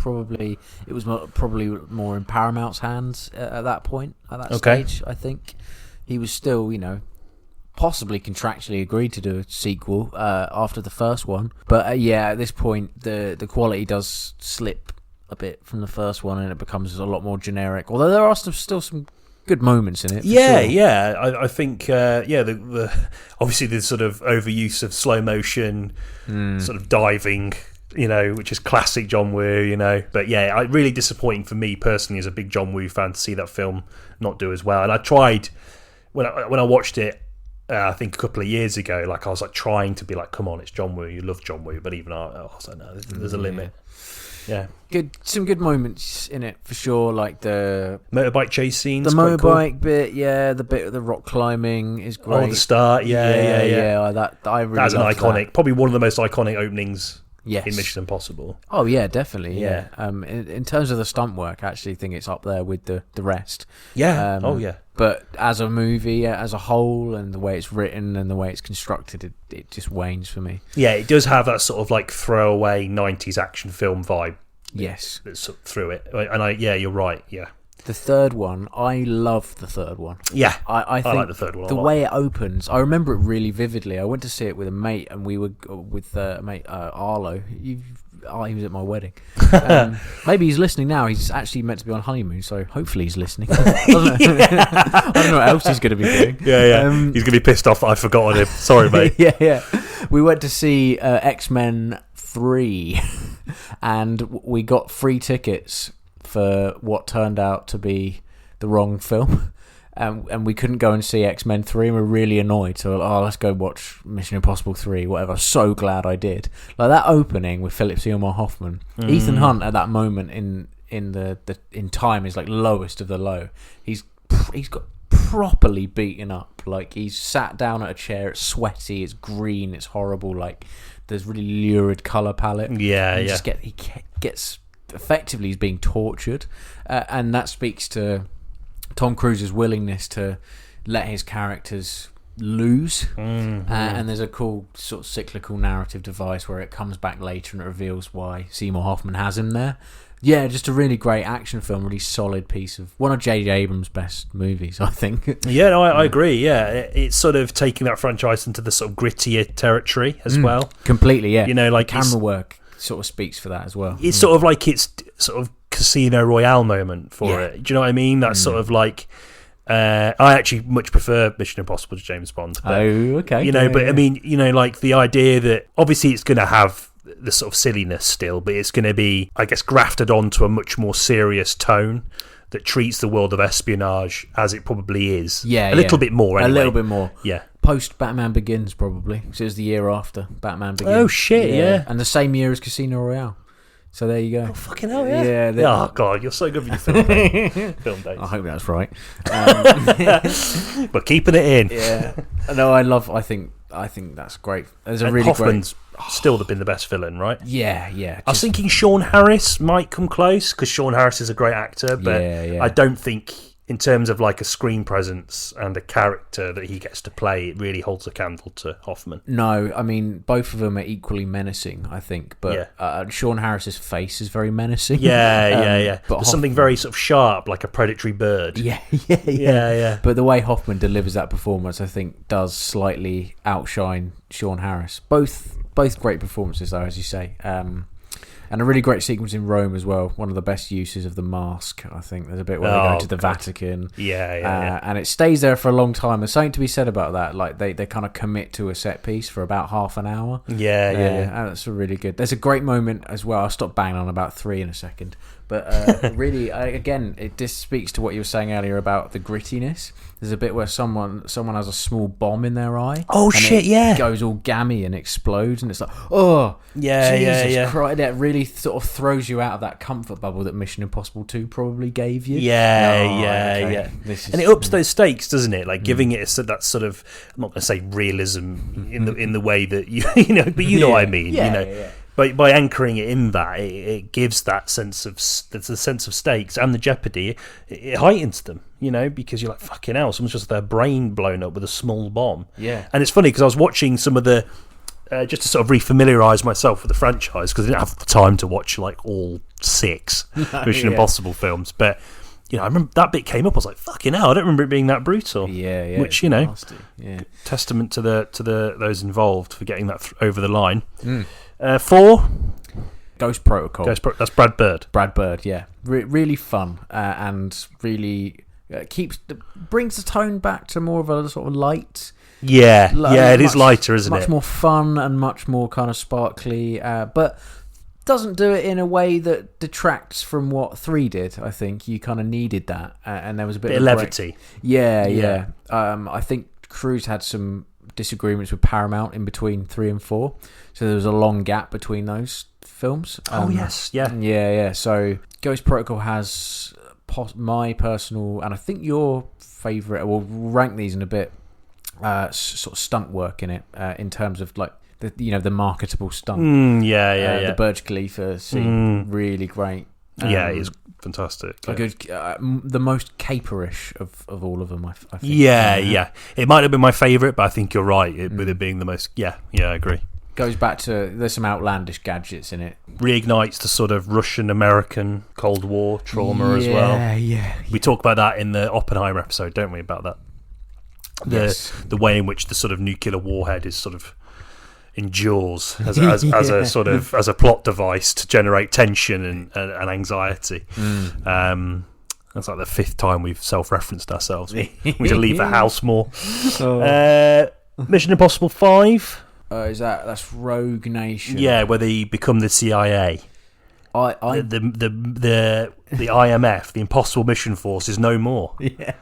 was probably more in Paramount's hands at that point, at that stage. I think he was still, you know, possibly contractually agreed to do a sequel after the first one, but at this point, the quality does slip a bit from the first one, and it becomes a lot more generic. Although there are still some good moments in it. I think the obviously the sort of overuse of slow motion, sort of diving, you know, which is classic John Woo, you know. But yeah, really disappointing for me personally as a big John Woo fan to see that film not do as well. And I tried when I watched it. I think a couple of years ago, like I was like trying to be like, come on, it's John Woo, you love John Woo, but even I was like, no, there's a limit. Yeah, some good moments in it for sure, like the motorbike chase scenes, the motorbike bit, the bit of the rock climbing is great. Oh, the start, yeah. That's an iconic, probably one of the most iconic openings. Yes. In Mission Impossible. Oh yeah, definitely. Yeah. In terms of the stunt work, I actually think it's up there with the rest. Yeah. But as a movie, as a whole, and the way it's written and the way it's constructed, it just wanes for me. Yeah, it does have that sort of like throwaway 90s action film vibe. Yes. That's through it. And you're right. Yeah. The third one, I love the third one. Yeah, I think like the third one. The way it opens, I remember it really vividly. I went to see it with a mate, and we were with mate Arlo. He was at my wedding. Maybe he's listening now. He's actually meant to be on honeymoon, so hopefully he's listening. I don't know what else he's going to be doing. Yeah. He's going to be pissed off that I forgot him. Sorry, mate. Yeah. We went to see X-Men 3, and we got free tickets for what turned out to be the wrong film, and we couldn't go and see X-Men 3, and we're really annoyed, so let's go watch Mission Impossible 3, whatever. So glad I did. Like that opening with Philip Seymour Hoffman, Ethan Hunt at that moment in time is like lowest of the low. He's got properly beaten up, like he's sat down at a chair, it's sweaty, it's green, it's horrible, like there's really lurid colour palette. He gets effectively he's being tortured, and that speaks to Tom Cruise's willingness to let his characters lose. And there's a cool sort of cyclical narrative device where it comes back later and it reveals why Seymour Hoffman has him there. Yeah, just a really great action film, really solid piece of one of J.J. Abrams' best movies, I think. Yeah, no, I agree. Yeah, it's sort of taking that franchise into the sort of grittier territory as well. Completely, yeah. You know, like camera work sort of speaks for that as well. It's sort of like it's sort of Casino Royale moment for it. Do you know what I mean? That's sort of like I actually much prefer Mission Impossible to James Bond. But, okay. You know, I mean, you know, like the idea that obviously it's going to have the sort of silliness still, but it's going to be, I guess, grafted onto a much more serious tone that treats the world of espionage as it probably is. Yeah, a little bit more. Anyway. A little bit more. Yeah. Post Batman Begins, probably. So it was the year after Batman Begins. Oh shit! Yeah. And the same year as Casino Royale. So there you go. Oh fucking hell! Yeah. Oh god, you're so good with your film dates. I hope that's right. But keeping it in. Yeah. No, I think that's great. There's a really Hoffman's still been the best villain, right? Yeah. I was thinking Sean Harris might come close because Sean Harris is a great actor, but I don't think in terms of like a screen presence and a character that he gets to play, it really holds a candle to Hoffman. No, I mean both of them are equally menacing, I think, but Sean Harris's face is very menacing. Yeah. But there's something very sort of sharp, like a predatory bird. Yeah. But the way Hoffman delivers that performance, I think, does slightly outshine Sean Harris. Both great performances, though, as you say. And a really great sequence in Rome as well. One of the best uses of the mask, I think. There's a bit where they go to the Vatican. Yeah. And it stays there for a long time. There's something to be said about that. Like, they kind of commit to a set piece for about half an hour. Yeah. And that's really good. There's a great moment as well. I'll stop banging on about 3 in a second. But really, again, it just speaks to what you were saying earlier about the grittiness. There's a bit where someone has a small bomb in their eye. Oh, shit, yeah. It goes all gammy and explodes, and it's like, oh, Jesus Christ. It really sort of throws you out of that comfort bubble that Mission Impossible 2 probably gave you. Yeah. And it ups those stakes, doesn't it? Like giving it that sort of, I'm not going to say realism in the way that but you know what I mean. Yeah. By anchoring it in that, it gives that sense of stakes and the jeopardy. It heightens them, because you're like, fucking hell, someone's just their brain blown up with a small bomb. Yeah. And it's funny because I was watching some of the just to sort of refamiliarise myself with the franchise, because I didn't have the time to watch like all 6 Mission Impossible films, but. I remember that bit came up. I was like, "Fucking hell!" I don't remember it being that brutal. Yeah. Which testament to the those involved for getting that over the line. 4, Ghost Protocol. That's Brad Bird. Brad Bird, yeah, really fun and really brings the tone back to more of a sort of light. Yeah, it is lighter, isn't it? Much more fun and much more kind of sparkly, but. Doesn't do it in a way that detracts from what 3 did. I think you kind of needed that, and there was a bit of levity. Yeah. I think Cruise had some disagreements with Paramount in between 3 and 4, so there was a long gap between those films. Yeah. So Ghost Protocol has my personal, and I think your favourite. We'll rank these in a bit. Sort of stunt work in it, in terms of like. The marketable stunt. The Burj Khalifa scene, really great. It's fantastic. The most caperish of all of them, I think. Yeah. It might have been my favourite, but I think you're right, with it being the most... Yeah, I agree. Goes back to... There's some outlandish gadgets in it. Reignites the sort of Russian-American Cold War trauma as well. Yeah. We talk about that in the Oppenheimer episode, don't we, about that? The way in which the sort of nuclear warhead is sort of... endures as a sort of as a plot device to generate tension and anxiety. That's like the 5th time we've self-referenced ourselves. We need to leave the house more. Mission Impossible 5. That's Rogue Nation? Yeah, where they become the CIA. The IMF, the Impossible Mission Force, is no more. Yeah.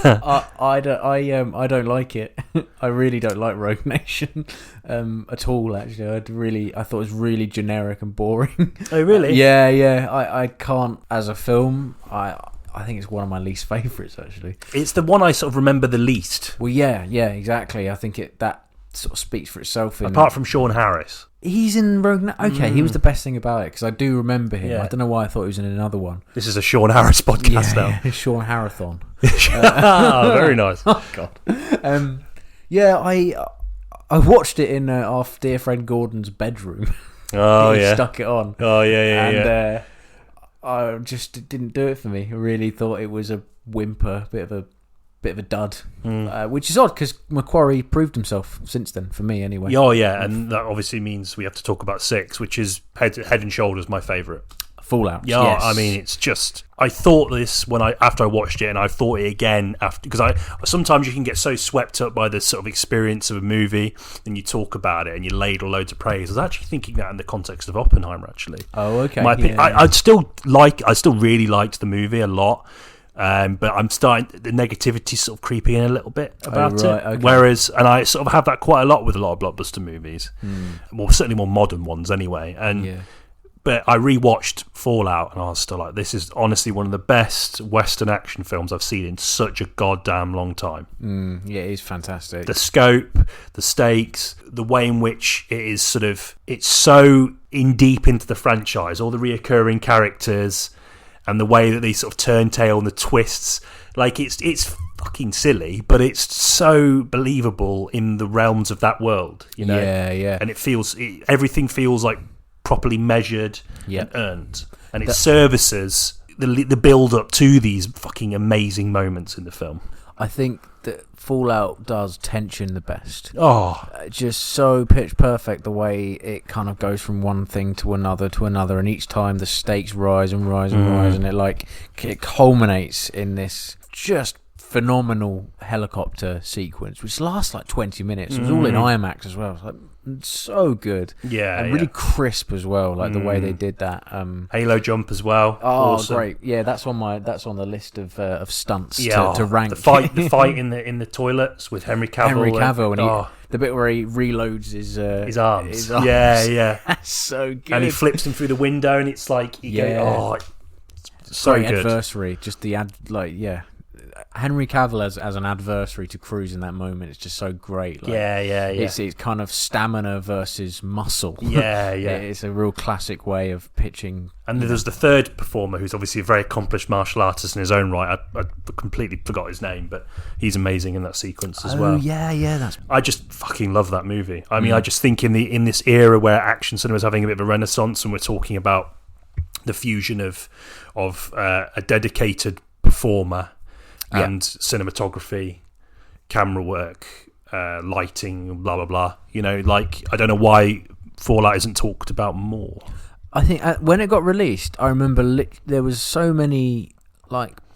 I don't like it. I really don't like Rogue Nation at all. Actually, I thought it was really generic and boring. Oh, really? Yeah. I can't, as a film. I think it's one of my least favourites. Actually, it's the one I sort of remember the least. Well, yeah, exactly. I think that sort of speaks for itself. Apart from Sean Harris. He's in Rogue Nation. Okay, he was the best thing about it, because I do remember him. Yeah. I don't know why I thought he was in another one. This is a Sean Harris podcast now. Yeah, Sean Harrathon. Very nice. Oh, God. I watched it in our dear friend Gordon's bedroom. Oh, he stuck it on. Oh, yeah. And I just didn't do it for me. I really thought it was a whimper, bit of a dud, which is odd because Macquarie proved himself since then, for me anyway. Oh yeah, and that obviously means we have to talk about 6, which is head and shoulders my favourite. Fallout. Yeah, yes. I mean, it's just, I thought this after I watched it, and I thought it again after, because sometimes you can get so swept up by the sort of experience of a movie, and you talk about it and you ladle loads of praise. I was actually thinking that in the context of Oppenheimer, actually. Oh, okay. My opinion, I still really liked the movie a lot. But I'm starting, the negativity sort of creeping in a little bit about it. Okay. Whereas, and I sort of have that quite a lot with a lot of blockbuster movies, well, certainly more modern ones anyway. But I rewatched Fallout, and I was still like, this is honestly one of the best Western action films I've seen in such a goddamn long time. Yeah, it is fantastic. The scope, the stakes, the way in which it is sort of, it's so in deep into the franchise, all the reoccurring characters, and the way that they sort of turn tail and the twists, like it's fucking silly, but it's so believable in the realms of that world, you know. Yeah. And everything feels like properly measured and earned, and it services the build up to these fucking amazing moments in the film. I think that Fallout does tension the best. Oh, Just so pitch perfect the way it kind of goes from one thing to another, and each time the stakes rise and rise and rise, and it culminates in this just phenomenal helicopter sequence, which lasts like 20 minutes. It was all in IMAX as well. It was like, so good. Yeah, and really crisp as well, like the way they did that. Halo jump as well. Oh, awesome. great! Yeah, that's on the list of stunts to rank. The fight in the toilets with Henry Cavill. And the bit where he reloads his arms. Yeah. That's so good. And he flips them through the window, and it's like it's so great good. Adversary, just Henry Cavill as an adversary to Cruise in that moment. It's just so great. It's kind of stamina versus muscle. Yeah. It's a real classic way of pitching. And there's the third performer who's obviously a very accomplished martial artist in his own right. I completely forgot his name, but he's amazing in that sequence as well. I just fucking love that movie. I mean, I just think in this era where action cinema is having a bit of a renaissance, and we're talking about the fusion of a dedicated performer and cinematography, camera work, lighting, blah blah blah. I don't know why Fallout isn't talked about more. I think when it got released, I remember there was so many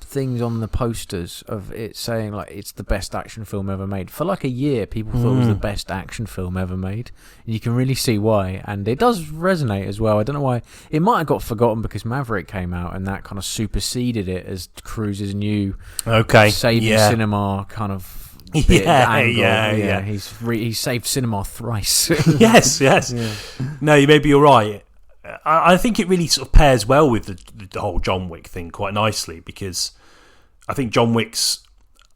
things on the posters of it saying it's the best action film ever made. For a year, people thought it was the best action film ever made. And you can really see why, and it does resonate as well. I don't know why. It might have got forgotten because Maverick came out, and that kind of superseded it as Cruise's new saving cinema kind of angle. He's saved cinema thrice. yes. Yeah. No, maybe you're right. I think it really sort of pairs well with the whole John Wick thing quite nicely, because I think John Wick's,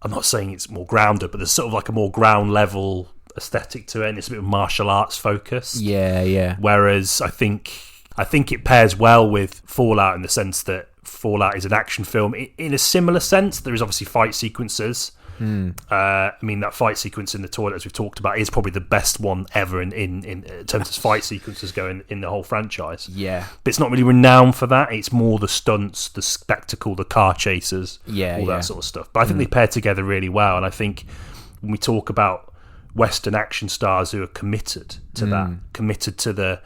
I'm not saying it's more grounded, but there's sort of a more ground level aesthetic to it, and it's a bit of martial arts focused. Yeah. Whereas I think it pairs well with Fallout in the sense that Fallout is an action film in a similar sense. There is obviously fight sequences. I mean, that fight sequence in the toilet, as we've talked about, is probably the best one ever in terms of fight sequences going in the whole franchise. Yeah, but it's not really renowned for that. It's more the stunts, the spectacle, the car chases, all that sort of stuff. But I think they pair together really well, and I think when we talk about Western action stars who are committed to that, committed to the,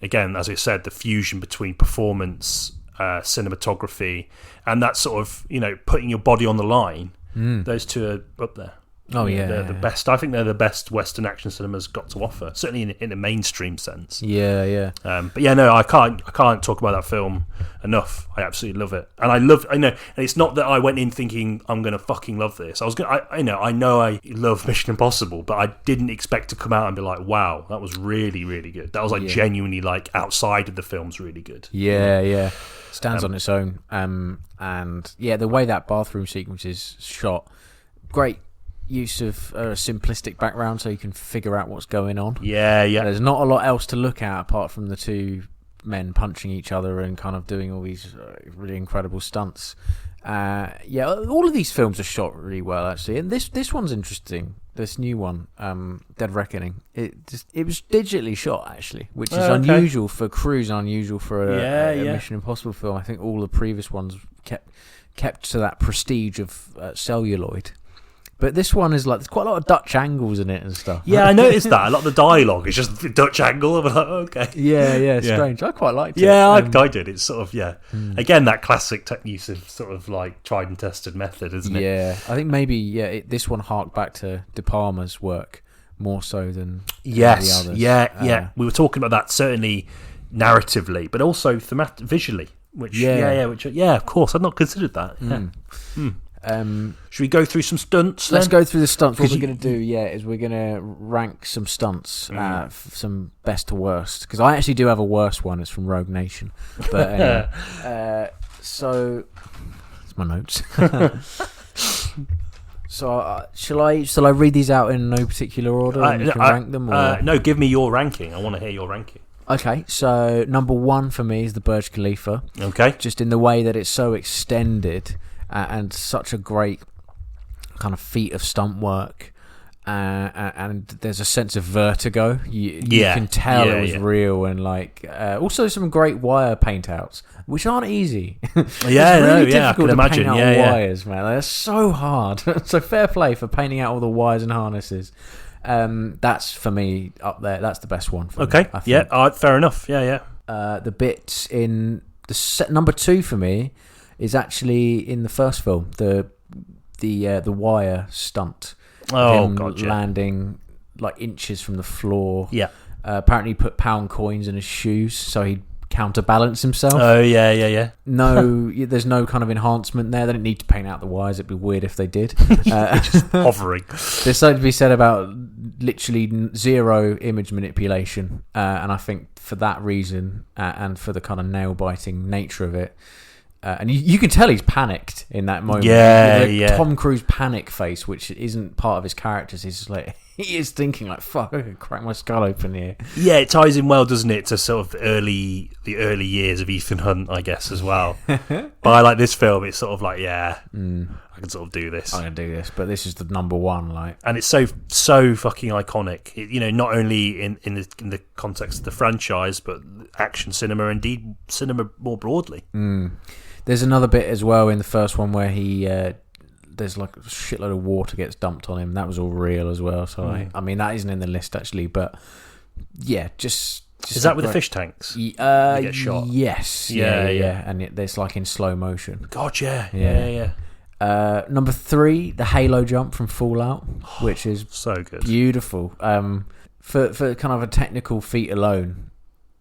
again, as I said, the fusion between performance, cinematography, and that sort of, putting your body on the line. Those two are up there. Oh yeah, they're the best. I think they're the best Western action cinema's got to offer, certainly in a mainstream sense. Yeah. But yeah, no, I can't talk about that film enough. I absolutely love it, and I know. And it's not that I went in thinking I'm gonna fucking love this. I know I love Mission Impossible, but I didn't expect to come out and be like, wow, that was really, really good. That was genuinely outside of the film's really good. Yeah. Stands on its own. And the way that bathroom sequence is shot, great use of a simplistic background so you can figure out what's going on. Yeah. There's not a lot else to look at apart from the two men punching each other and kind of doing all these really incredible stunts. All of these films are shot really well, actually, and this one's interesting. This new one, Dead Reckoning, it was digitally shot, actually, which is unusual for Cruise, unusual for a Mission Impossible film. I think all the previous ones kept to that prestige of celluloid. But this one is there's quite a lot of Dutch angles in it and stuff. Yeah, I noticed that. A lot of the dialogue is just Dutch angle. I'm like, okay. Yeah, strange. I quite liked it. Yeah, I did. It's sort of, again, that classic use of sort of tried and tested method, isn't it? Yeah, I think maybe, this one harked back to De Palma's work more so than the others. Yeah. We were talking about that certainly narratively, but also visually, which, of course, I'd not considered that. Yeah. Should we go through some stunts? Let's go through the stunts. What we're going to do, is we're going to rank some stunts, some best to worst. Because I actually do have a worst one. It's from Rogue Nation. But anyway, so it's my notes. So shall I read these out in no particular order and you can rank them? Or? No, give me your ranking. I want to hear your ranking. Okay, so number one for me is the Burj Khalifa. Okay. Just in the way that it's so extended and such a great kind of feat of stunt work. and there's a sense of vertigo. You can tell it was real, and like also some great wire paint outs, which aren't easy. I can imagine. Wires, man, they're so hard. So fair play for painting out all the wires and harnesses. That's for me up there. That's the best one. For me, I think. Fair enough. The bits in the set number 2 for me is actually in the first film, the wire stunt. Landing like inches from the floor. Apparently he put pound coins in his shoes so he'd counterbalance himself. No, there's no kind of enhancement there. They didn't need to paint out the wires. It'd be weird if they did. Just hovering. There's something to be said about literally zero image manipulation, and I think for that reason, and for the kind of nail-biting nature of it, and you can tell he's panicked in that moment. Tom Cruise panic face, which isn't part of his characters. He's just like, he is thinking like, "Fuck, I could crack my skull open here." Yeah, it ties in well, doesn't it, to sort of the early years of Ethan Hunt, I guess, as well. But I like this film. It's sort of like, I can sort of do this. I can do this, but this is the number one, like, and it's so fucking iconic. Not only in the context of the franchise, but action cinema, indeed cinema more broadly. There's another bit as well in the first one where he there's like a shitload of water gets dumped on him. That was all real as well. So I mean that isn't in the list actually, but yeah, just is that with the fish tanks? They get shot. Yes. Yeah. And there's like in slow motion. God, yeah. Number 3, the Halo jump from Fallout, which is so good, beautiful. For kind of a technical feat alone.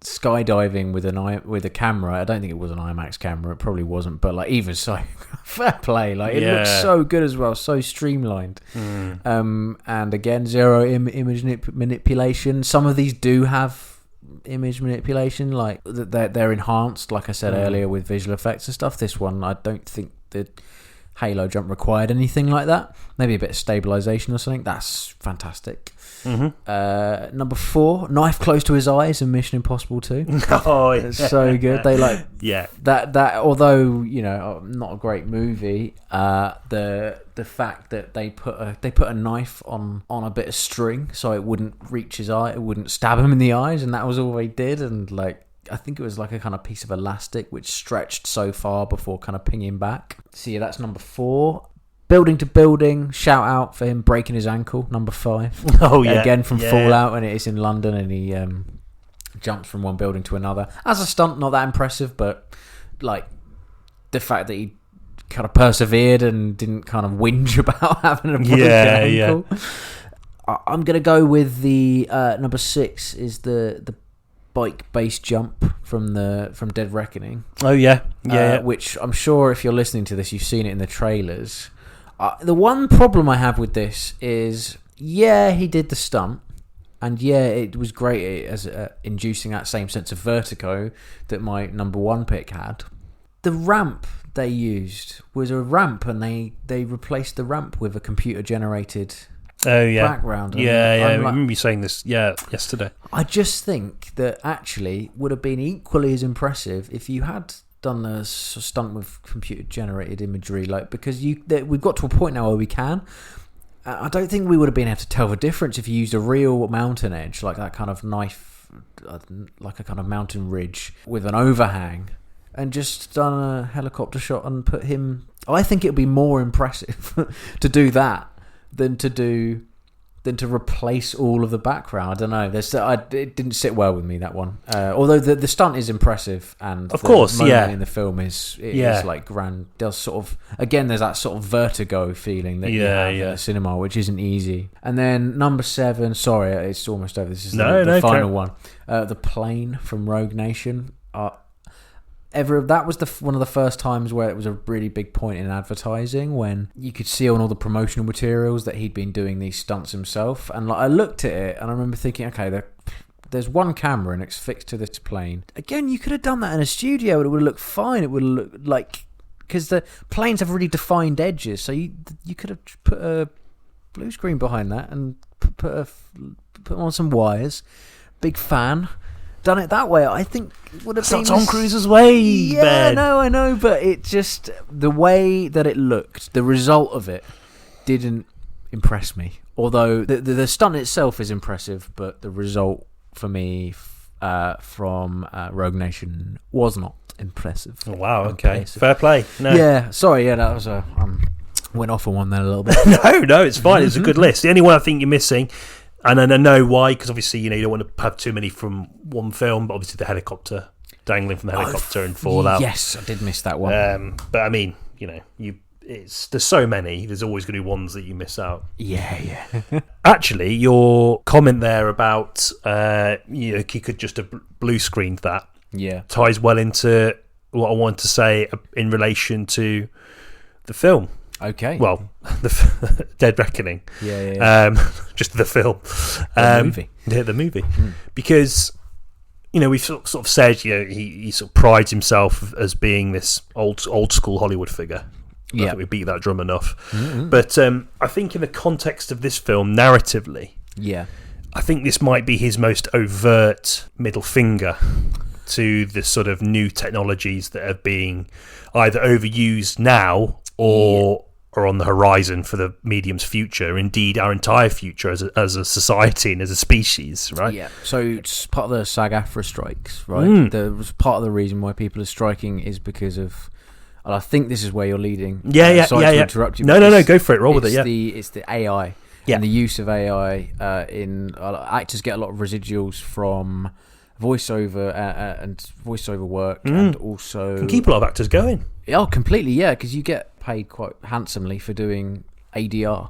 Skydiving with a camera. I don't think it was an IMAX camera. It probably wasn't, but like even so, fair play. Like it looks so good as well, so streamlined. And again, zero image manipulation. Some of these do have image manipulation, like they're enhanced. Like I said earlier, with visual effects and stuff. This one, I don't think the Halo jump required anything like that. Maybe a bit of stabilization or something. That's fantastic. Number 4, knife close to his eyes in Mission Impossible 2. It's so good. They like that although not a great movie, the fact that they put a knife on a bit of string so it wouldn't reach his eye, it wouldn't stab him in the eyes, and that was all they did. And like I think it was like a kind of piece of elastic which stretched so far before kind of pinging back. So yeah, that's number 4. Building to building, shout out for him breaking his ankle, number 5. Again from Fallout, and it is in London, and he jumps from one building to another. As a stunt, not that impressive, but like the fact that he kind of persevered and didn't kind of whinge about having a broken ankle. I'm going to go with the number 6 is the bike base jump from Dead Reckoning. Which I'm sure if you're listening to this, you've seen it in the trailers. The one problem I have with this is, he did the stunt, and it was great as inducing that same sense of vertigo that my number 1 pick had. The ramp they used was a ramp, and they replaced the ramp with a computer-generated background. I remember you saying this yesterday. I just think that actually would have been equally as impressive if you had done a stunt with computer generated imagery, like, because we've got to a point now where we can. I don't think we would have been able to tell the difference if you used a real mountain edge, like that kind of knife, like a kind of mountain ridge with an overhang, and just done a helicopter shot and put him. I think it would be more impressive to do that than to replace all of the background. I don't know. It didn't sit well with me, that one. Although the stunt is impressive, and of course, in the film is like grand. Does sort of, again, there's that sort of vertigo feeling that you have in the cinema, which isn't easy. And then number 7. Sorry, it's almost over. This is the final one. The plane from Rogue Nation. That was one of the first times where it was a really big point in advertising, when you could see on all the promotional materials that he'd been doing these stunts himself. And like, I looked at it and I remember thinking, okay, there's one camera and it's fixed to this plane. Again, you could have done that in a studio and it would have looked fine. It would have looked like, because the planes have really defined edges, so you could have put a blue screen behind that and put on some wires. Big fan. Done it that way, I think would have been. That's not Tom Cruise's way, Ben. No, I know, but it just, the way that it looked, the result of it impress me. Although the stunt itself is impressive, but the result for me from Rogue Nation was not impressive. Oh, wow, okay. Fair play. No. Yeah, sorry, that was went off on one there a little bit. No, it's fine. It's a good list. The only one I think you're missing, and I know why, because obviously, you don't want to have too many from one film, but obviously the helicopter, dangling from the helicopter in Fallout. Yes, I did miss that one. But I mean, there's so many, there's always going to be ones that you miss out. Yeah. Actually, your comment there about he could just have blue screened that ties well into what I want to say in relation to the film. Okay. Well, the Dead Reckoning. Yeah. Just the film. The movie. Yeah, the movie. Because, we've sort of said, he sort of prides himself as being this old school Hollywood figure. I think we beat that drum enough. Mm-hmm. But I think in the context of this film, narratively, I think this might be his most overt middle finger to the sort of new technologies that are being either overused now or on the horizon for the medium's future, indeed our entire future as a society and as a species, right? Yeah. So it's part of the SAG-AFTRA strikes, right? Part of the reason why people are striking is because of. And I think this is where you're leading. Yeah. To interrupt you. No, go for it. Roll with it. Yeah. It's the AI and the use of AI in actors get a lot of residuals from voiceover and voiceover work, and also can keep a lot of actors going. Oh, completely. Yeah, because you get paid quite handsomely for doing ADR,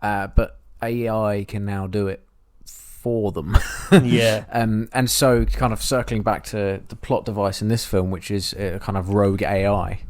but AI can now do it for them. And so kind of circling back to the plot device in this film, which is a kind of rogue AI,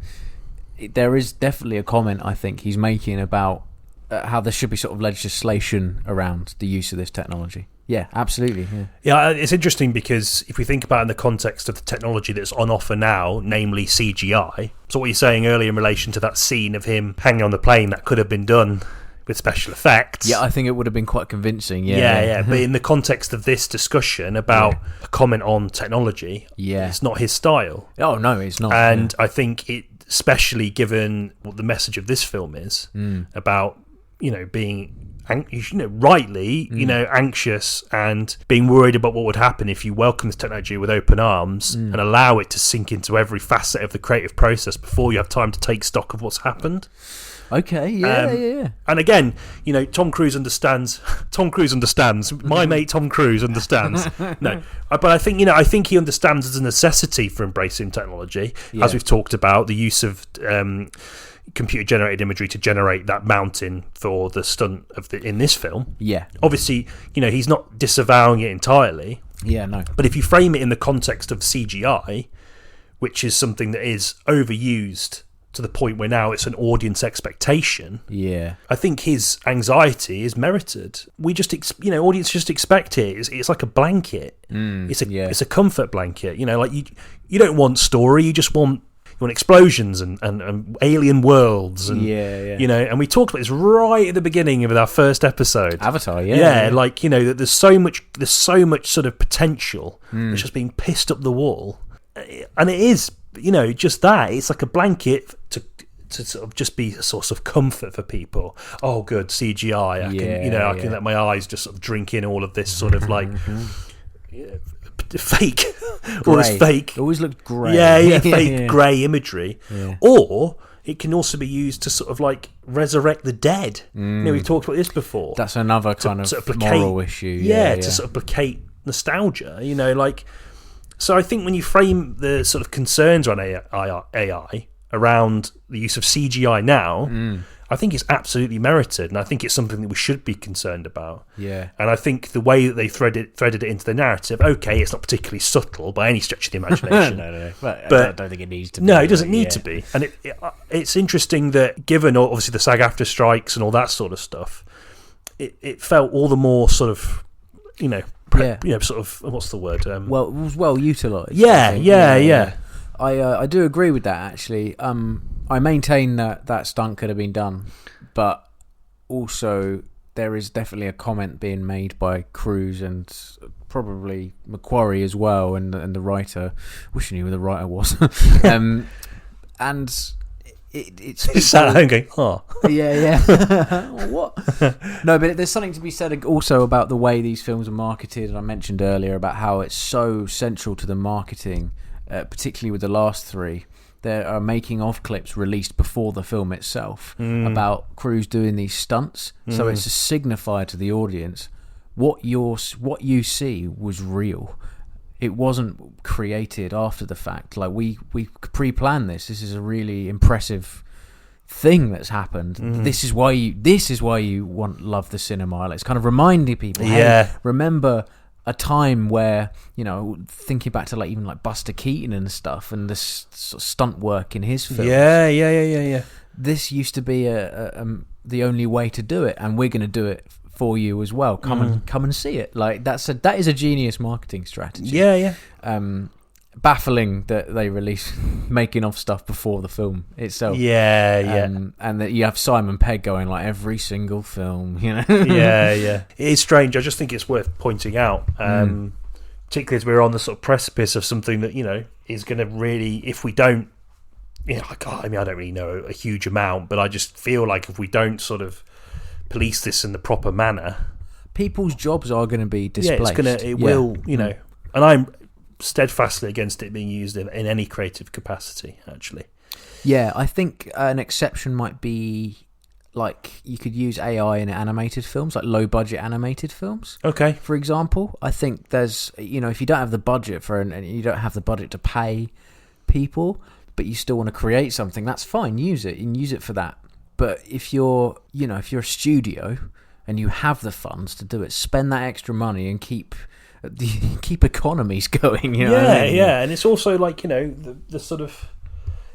there is definitely a comment I think he's making about how there should be sort of legislation around the use of this technology. Yeah, absolutely. Yeah, it's interesting because if we think about it in the context of the technology that's on offer now, namely CGI, so what you're saying earlier in relation to that scene of him hanging on the plane, that could have been done with special effects. Yeah, I think it would have been quite convincing. Yeah. But in the context of this discussion about a comment on technology, it's not his style. Oh, no, it's not. And I think it, especially given what the message of this film is about, being rightly, anxious and being worried about what would happen if you welcome this technology with open arms and allow it to sink into every facet of the creative process before you have time to take stock of what's happened. Okay, yeah. And again, Tom Cruise understands. My mate Tom Cruise understands. No, but I think he understands there's a necessity for embracing technology, as we've talked about, the use of computer-generated imagery to generate that mountain for the stunt in this film. Yeah, obviously, he's not disavowing it entirely. Yeah, no. But if you frame it in the context of CGI, which is something that is overused to the point where now it's an audience expectation. Yeah, I think his anxiety is merited. We just, audience just expect it. It's like a blanket. It's a comfort blanket. Like you don't want story. You just want explosions and alien worlds and and we talked about this right at the beginning of our first episode, Avatar. Like that there's so much sort of potential that's just being pissed up the wall, and it is just that it's like a blanket to sort of just be a source of comfort for people. Oh, good CGI. I can let my eyes just sort of drink in all of this sort of like fake, all this fake. It always looked grey. Fake grey imagery. Yeah. Or it can also be used to sort of like resurrect the dead. We've talked about this before. That's another kind of sort of moral issue. To sort of placate nostalgia. So I think when you frame the sort of concerns around AI around the use of CGI now, I think it's absolutely merited, and I think it's something that we should be concerned about. Yeah, and I think the way that they threaded it into the narrative, okay, it's not particularly subtle by any stretch of the imagination. No. But I don't think it needs to be. No, it doesn't need to be. And it's interesting that given obviously the SAG-AFTRA strikes and all that sort of stuff, it felt all the more sort of, sort of, what's the word? It was well utilised. Yeah. I do agree with that, actually. I maintain that stunt could have been done, but also there is definitely a comment being made by Cruise and probably Macquarie as well, and the writer. Wish I knew who the writer was. And it's Just sat at home going, oh. yeah. What? No, but there's something to be said also about the way these films are marketed. And I mentioned earlier about how it's so central to the marketing, particularly with the last three. There are making of clips released before the film itself about crews doing these stunts. So it's a signifier to the audience what you see was real. It wasn't created after the fact. Like we pre-planned this. This is a really impressive thing that's happened. This is why you love the cinema. It's kind of reminding people. Hey, remember a time where, you know, thinking back to even Buster Keaton and stuff, and this sort of stunt work in his films. Yeah. This used to be the only way to do it, and we're going to do it for you as well. Come and see it. Like that is a genius marketing strategy. Yeah. Baffling that they release making of stuff before the film itself. Yeah. And that you have Simon Pegg going like every single film, you know. Yeah. It is strange. I just think it's worth pointing out, particularly as we're on the sort of precipice of something that, you know, is going to really, if we don't, you know, I don't really know a huge amount, but I just feel like if we don't sort of police this in the proper manner, people's jobs are going to be displaced. It will, you know, and I'm steadfastly against it being used in any creative capacity, actually. Yeah, I think an exception might be like you could use AI in animated films, like low budget animated films. Okay. For example, I think there's, you know, if you don't have the budget and you don't have the budget to pay people, but you still want to create something, that's fine. Use it and use it for that. But if you're a studio and you have the funds to do it, spend that extra money and keep economies going. You know what I mean? Yeah, and it's also like, you know, the sort of,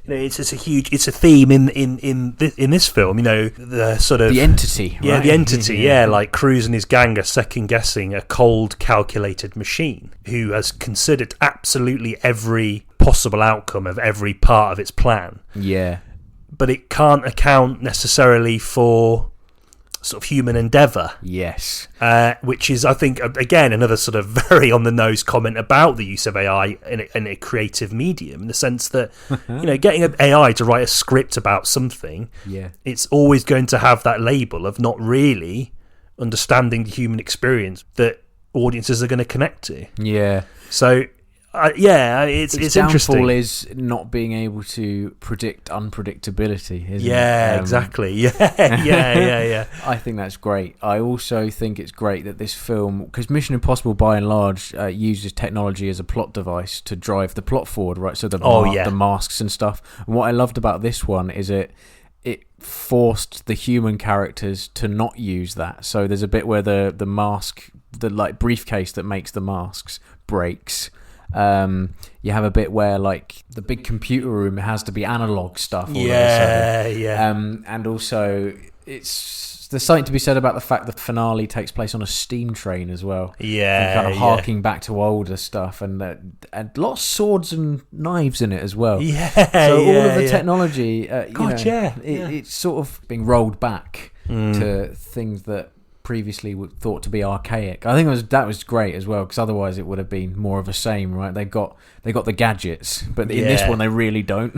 you know, it's a theme in this film. You know, the sort of the entity. Yeah, right? the entity. Yeah, like Cruz and his gang are second guessing a cold, calculated machine who has considered absolutely every possible outcome of every part of its plan. Yeah. But it can't account necessarily for sort of human endeavour. Yes. Which is, I think, again, another sort of very on-the-nose comment about the use of AI in a creative medium, in the sense that, you know, getting an AI to write a script about something, it's always going to have that label of not really understanding the human experience that audiences are going to connect to. Yeah. So... it's interesting. Downfall is not being able to predict unpredictability, isn't it? Exactly. Yeah. I think that's great. I also think it's great that this film, because Mission Impossible by and large uses technology as a plot device to drive the plot forward, right? So the masks and stuff. And what I loved about this one is it forced the human characters to not use that. So there's a bit where the mask, the like briefcase that makes the masks, breaks. You have a bit where like the big computer room has to be analog stuff. And also there's something to be said about the fact that the finale takes place on a steam train as well. And kind of harking back to older stuff, and a lot of swords and knives in it as well. So all of the technology, it's sort of being rolled back to things that previously thought to be archaic. I think that was great as well, because otherwise it would have been more of the same, right? They got the gadgets, but in this one they really don't.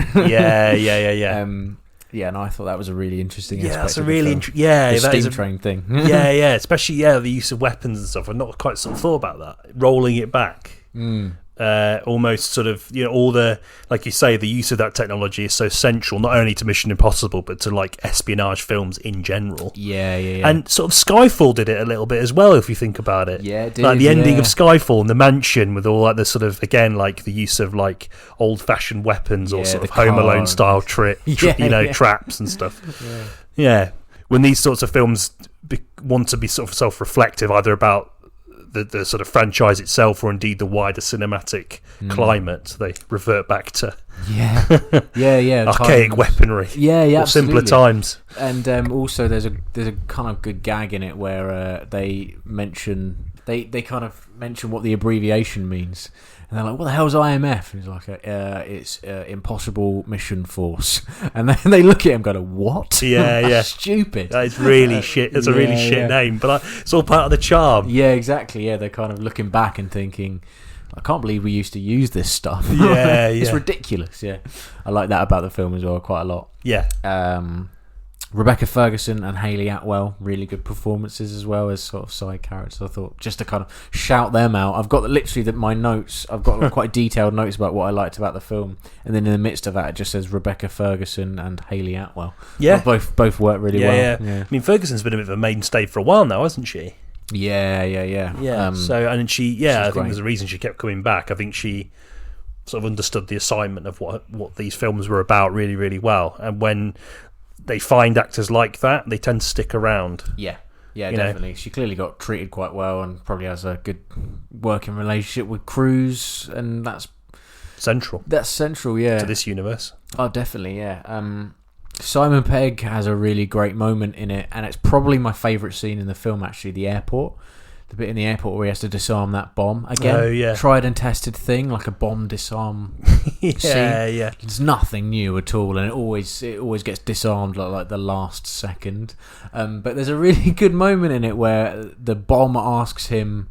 And I thought that was a really interesting aspect. That's a really the steam train thing. Especially the use of weapons and stuff. I've not quite sort of thought about that. Rolling it back. Almost sort of, you know, all the, like you say, the use of that technology is so central not only to Mission Impossible but to like espionage films in general. And sort of Skyfall did it a little bit as well, if you think about it. It did, like the ending of Skyfall and the mansion with all like the sort of, again, like the use of like old-fashioned weapons or sort of Home Alone style traps and stuff. When these sorts of films want to be sort of self-reflective, either about the sort of franchise itself or indeed the wider cinematic climate, they revert back to archaic weaponry, or simpler times. And also there's a kind of good gag in it where they kind of mention what the abbreviation means, and they're like, what the hell's IMF? And he's like, it's Impossible Mission Force. And then they look at him going, what? That's stupid. It's really shit. It's a really shit name, but it's all part of the charm. Yeah, exactly. Yeah, they're kind of looking back and thinking, I can't believe we used to use this stuff. Yeah, It's yeah. ridiculous. Yeah, I like that about the film as well quite a lot. Yeah. Rebecca Ferguson and Hayley Atwell, really good performances as well as sort of side characters. I thought just to kind of shout them out. I've got literally my notes. I've got quite detailed notes about what I liked about the film, and then in the midst of that, it just says Rebecca Ferguson and Hayley Atwell. Yeah. Both work really well. Yeah. I mean, Ferguson's been a bit of a mainstay for a while now, hasn't she? Yeah. So, and I think great. there's a reason she kept coming back. I think she sort of understood the assignment of what these films were about really, really well. And when they find actors like that, they tend to stick around. Yeah, definitely. She clearly got treated quite well and probably has a good working relationship with Cruise, and that's central. That's central, yeah, to this universe. Oh, definitely, yeah. Simon Pegg has a really great moment in it, and it's probably my favourite scene in the film, actually, the airport. The bit in the airport where he has to disarm that bomb. Again, tried and tested thing, like a bomb disarm scene. Yeah. It's nothing new at all, and it always gets disarmed like the last second. But there's a really good moment in it where the bomb asks him,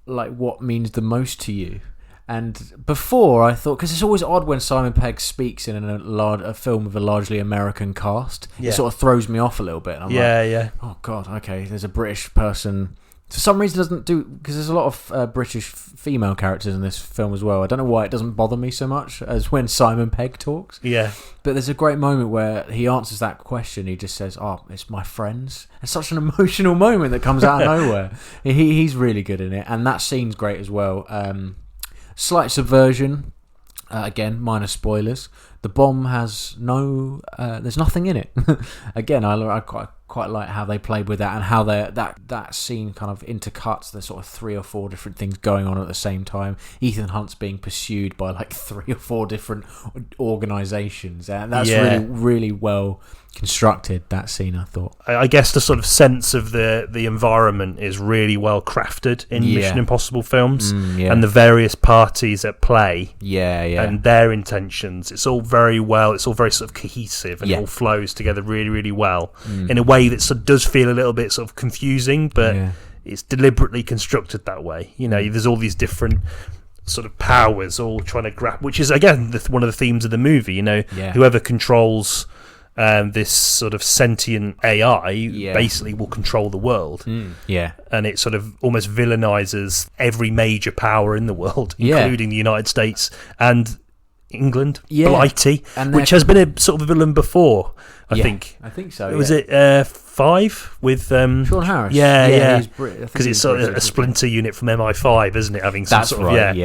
like, what means the most to you? And before I thought, because it's always odd when Simon Pegg speaks in a film with a largely American cast, it sort of throws me off a little bit. And I'm like, oh God, okay, there's a British person. For some reason, doesn't do, because there's a lot of British female characters in this film as well. I don't know why it doesn't bother me so much as when Simon Pegg talks. Yeah. But there's a great moment where he answers that question. He just says, "Oh, it's my friends." It's such an emotional moment that comes out of nowhere. He's really good in it, and that scene's great as well. Slight subversion. Again, minor spoilers. The bomb has there's nothing in it. Again, I quite like how they played with that, and how that scene kind of intercuts. There's sort of 3 or 4 different things going on at the same time. Ethan Hunt's being pursued by like 3 or 4 different organisations, and that's really, really well constructed, that scene, I thought. I guess the sort of sense of the environment is really well crafted in Mission Impossible films, and the various parties at play, and their intentions. It's all very sort of cohesive, and it all flows together really, really well in a way that sort of does feel a little bit sort of confusing, but it's deliberately constructed that way. You know, there's all these different sort of powers all trying to grab, which is again one of the themes of the movie. You know, whoever controls this sort of sentient AI basically will control the world. And it sort of almost villainizes every major power in the world, including the United States and England, Blighty, which has been a sort of a villain before. I think so. Was it 5 with Sean Harris? Because it's sort of a splinter unit from MI5, isn't it? Having some sort of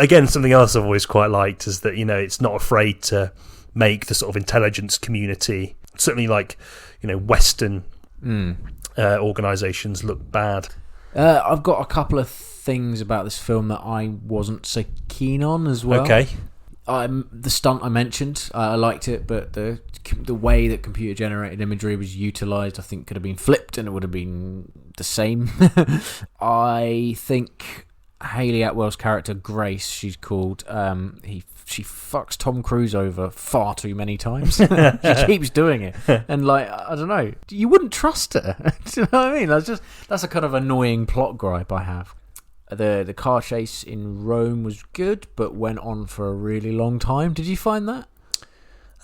again, something else I've always quite liked is that, you know, it's not afraid to make the sort of intelligence community, certainly like, you know, Western organisations, look bad. I've got a couple of things about this film that I wasn't so keen on as well. Okay. The stunt I mentioned, I liked it, but the way that computer generated imagery was utilised, I think, could have been flipped and it would have been the same. I think Hayley Atwell's character, Grace, she's called, she fucks Tom Cruise over far too many times. She keeps doing it, and like, I don't know, you wouldn't trust her. Do you know what I mean? That's a kind of annoying plot gripe I have. The car chase in Rome was good, but went on for a really long time. Did you find that?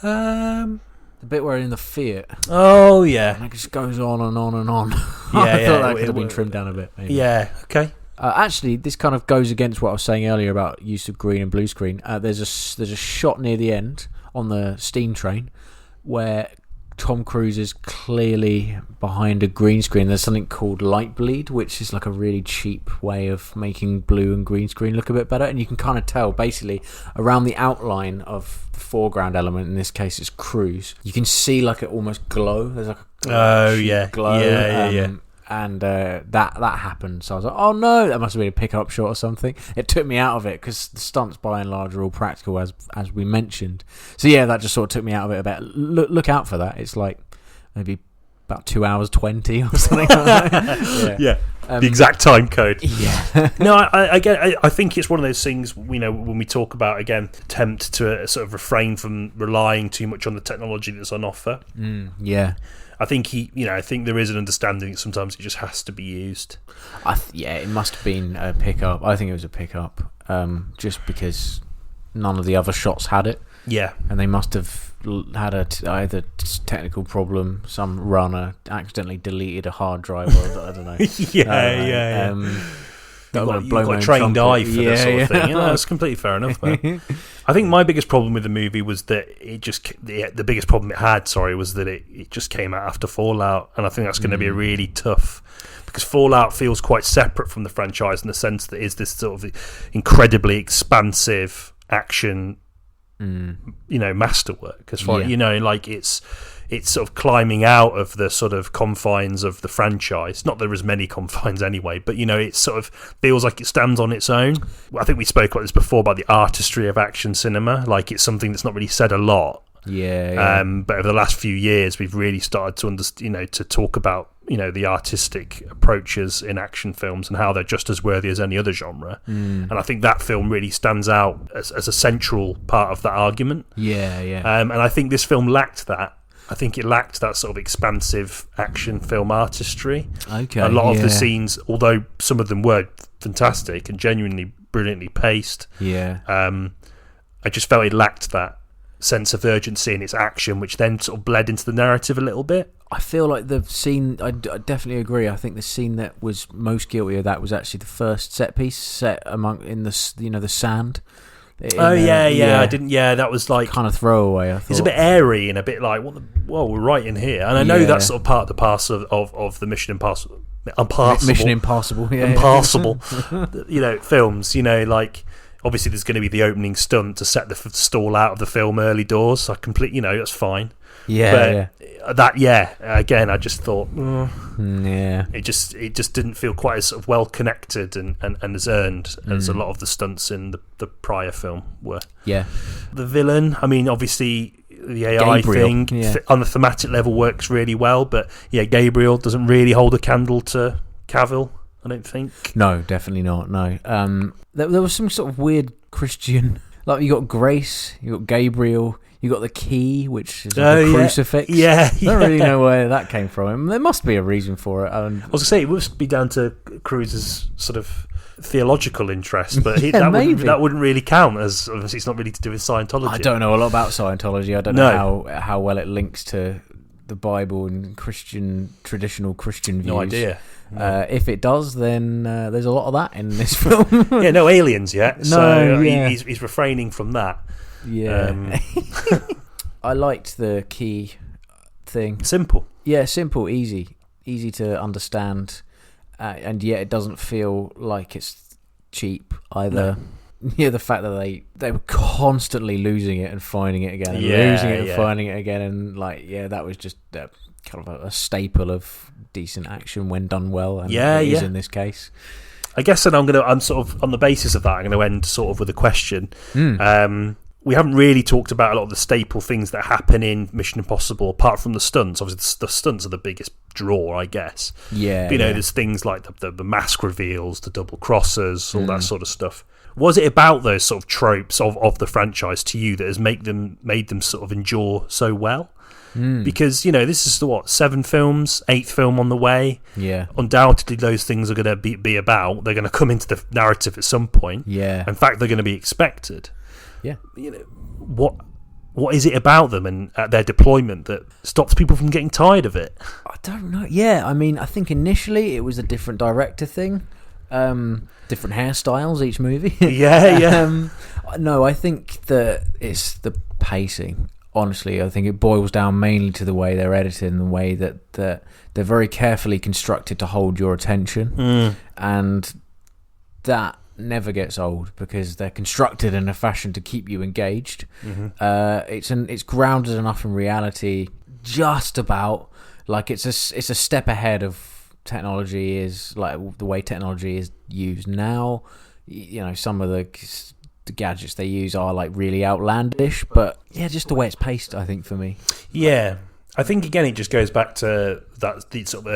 The bit where in the Fiat. Oh yeah, and it just goes on and on and on. Yeah, I thought that could have been trimmed down a bit. Maybe. Yeah. Okay. Actually, this kind of goes against what I was saying earlier about use of green and blue screen. There's a shot near the end on the steam train where Tom Cruise is clearly behind a green screen. There's something called light bleed, which is like a really cheap way of making blue and green screen look a bit better, and you can kind of tell basically around the outline of the foreground element, in this case it's Cruise, you can see like it almost glow. There's like a glow. Yeah. And that happened, so I was like, oh no, that must have been a pick-up shot or something. It took me out of it because the stunts by and large are all practical, as we mentioned. So yeah, that just sort of took me out of it a bit. Look out for that. It's like maybe about 2 hours 20 or something like that. The exact time code. Yeah. No, I think it's one of those things, you know, when we talk about, again, attempt to sort of refrain from relying too much on the technology that's on offer. I think I think there is an understanding that sometimes it just has to be used. It must have been a pickup. I think it was a pickup. just because none of the other shots had it. Yeah. And they must have had either technical problem, some runner accidentally deleted a hard drive, or I don't know. Yeah. You've got a trained eye for this sort of thing. That's completely fair enough, man. I think my biggest problem with the movie was that the biggest problem it had, was that it just came out after Fallout, and I think that's going to be really tough, because Fallout feels quite separate from the franchise in the sense that it's this sort of incredibly expansive action, masterwork. As far it's sort of climbing out of the sort of confines of the franchise. Not that there is many confines anyway, but it sort of feels like it stands on its own. I think we spoke about this before about the artistry of action cinema. Like, it's something that's not really said a lot. Yeah. But over the last few years, we've really started to to talk about the artistic approaches in action films and how they're just as worthy as any other genre. And I think that film really stands out as a central part of that argument. Yeah. And I think this film lacked that. I think it lacked that sort of expansive action film artistry. Okay. A lot of the scenes, although some of them were fantastic and genuinely brilliantly paced, I just felt it lacked that sense of urgency in its action, which then sort of bled into the narrative a little bit. I feel like the scene, I definitely agree. I think the scene that was most guilty of that was actually the first set piece set in the the sand. I didn't. Yeah, that was like kind of throwaway. I thought it's a bit airy and a bit like, we're right in here, and I know that's sort of part of the parcel of the Mission Impossible. Mission Impossible, Impossible. Films. Like, obviously there's going to be the opening stunt to set the stall out of the film early doors. So that's fine. Again, I just thought, it just didn't feel quite as sort of well connected and as earned as a lot of the stunts in the prior film were. Yeah, the villain. I mean, obviously the AI Gabriel, thing on the thematic level works really well, but Gabriel doesn't really hold a candle to Cavill, I don't think. No, definitely not. No, there was some sort of weird Christian. Like, you got Grace, you got Gabriel. You got the key, which is like a crucifix. I don't really know where that came from. There must be a reason for it. I was going to say, it must be down to Cruise's sort of theological interest, but that wouldn't really count, as obviously it's not really to do with Scientology. I don't know a lot about Scientology. I don't know how well it links to the Bible and traditional Christian views. No idea. If it does, then there's a lot of that in this film. No aliens yet. He's refraining from that. Yeah. I liked the key thing. Simple. Yeah, simple, easy to understand, and yet it doesn't feel like it's cheap either. No. The fact that they were constantly losing it and finding it again, and losing it and finding it again, and that was just kind of a staple of decent action when done well, and it is in this case. I guess then I'm sort of on the basis of that, I'm going to end sort of with a question. We haven't really talked about a lot of the staple things that happen in Mission Impossible, apart from the stunts. Obviously, the stunts are the biggest draw, I guess. Yeah. But, there's things like the mask reveals, the double crosses, all that sort of stuff. Was it about those sort of tropes of the franchise to you that has made them sort of endure so well? Because, this is the 7 films, 8th film on the way. Yeah. Undoubtedly, those things are going to be about. They're going to come into the narrative at some point. Yeah. In fact, they're going to be expected. Yeah. What is it about them and their deployment that stops people from getting tired of it? I don't know. Yeah, I mean, I think initially it was a different director thing, different hairstyles each movie. No, I think that it's the pacing. Honestly, I think it boils down mainly to the way they're edited and the way that they're very carefully constructed to hold your attention, and that never gets old because they're constructed in a fashion to keep you engaged. It's grounded enough in reality, just about. Like, it's a step ahead of technology, is like the way technology is used now. Some of the gadgets they use are like really outlandish, but just the way it's paced, I think, for me. I think again it just goes back to the sort of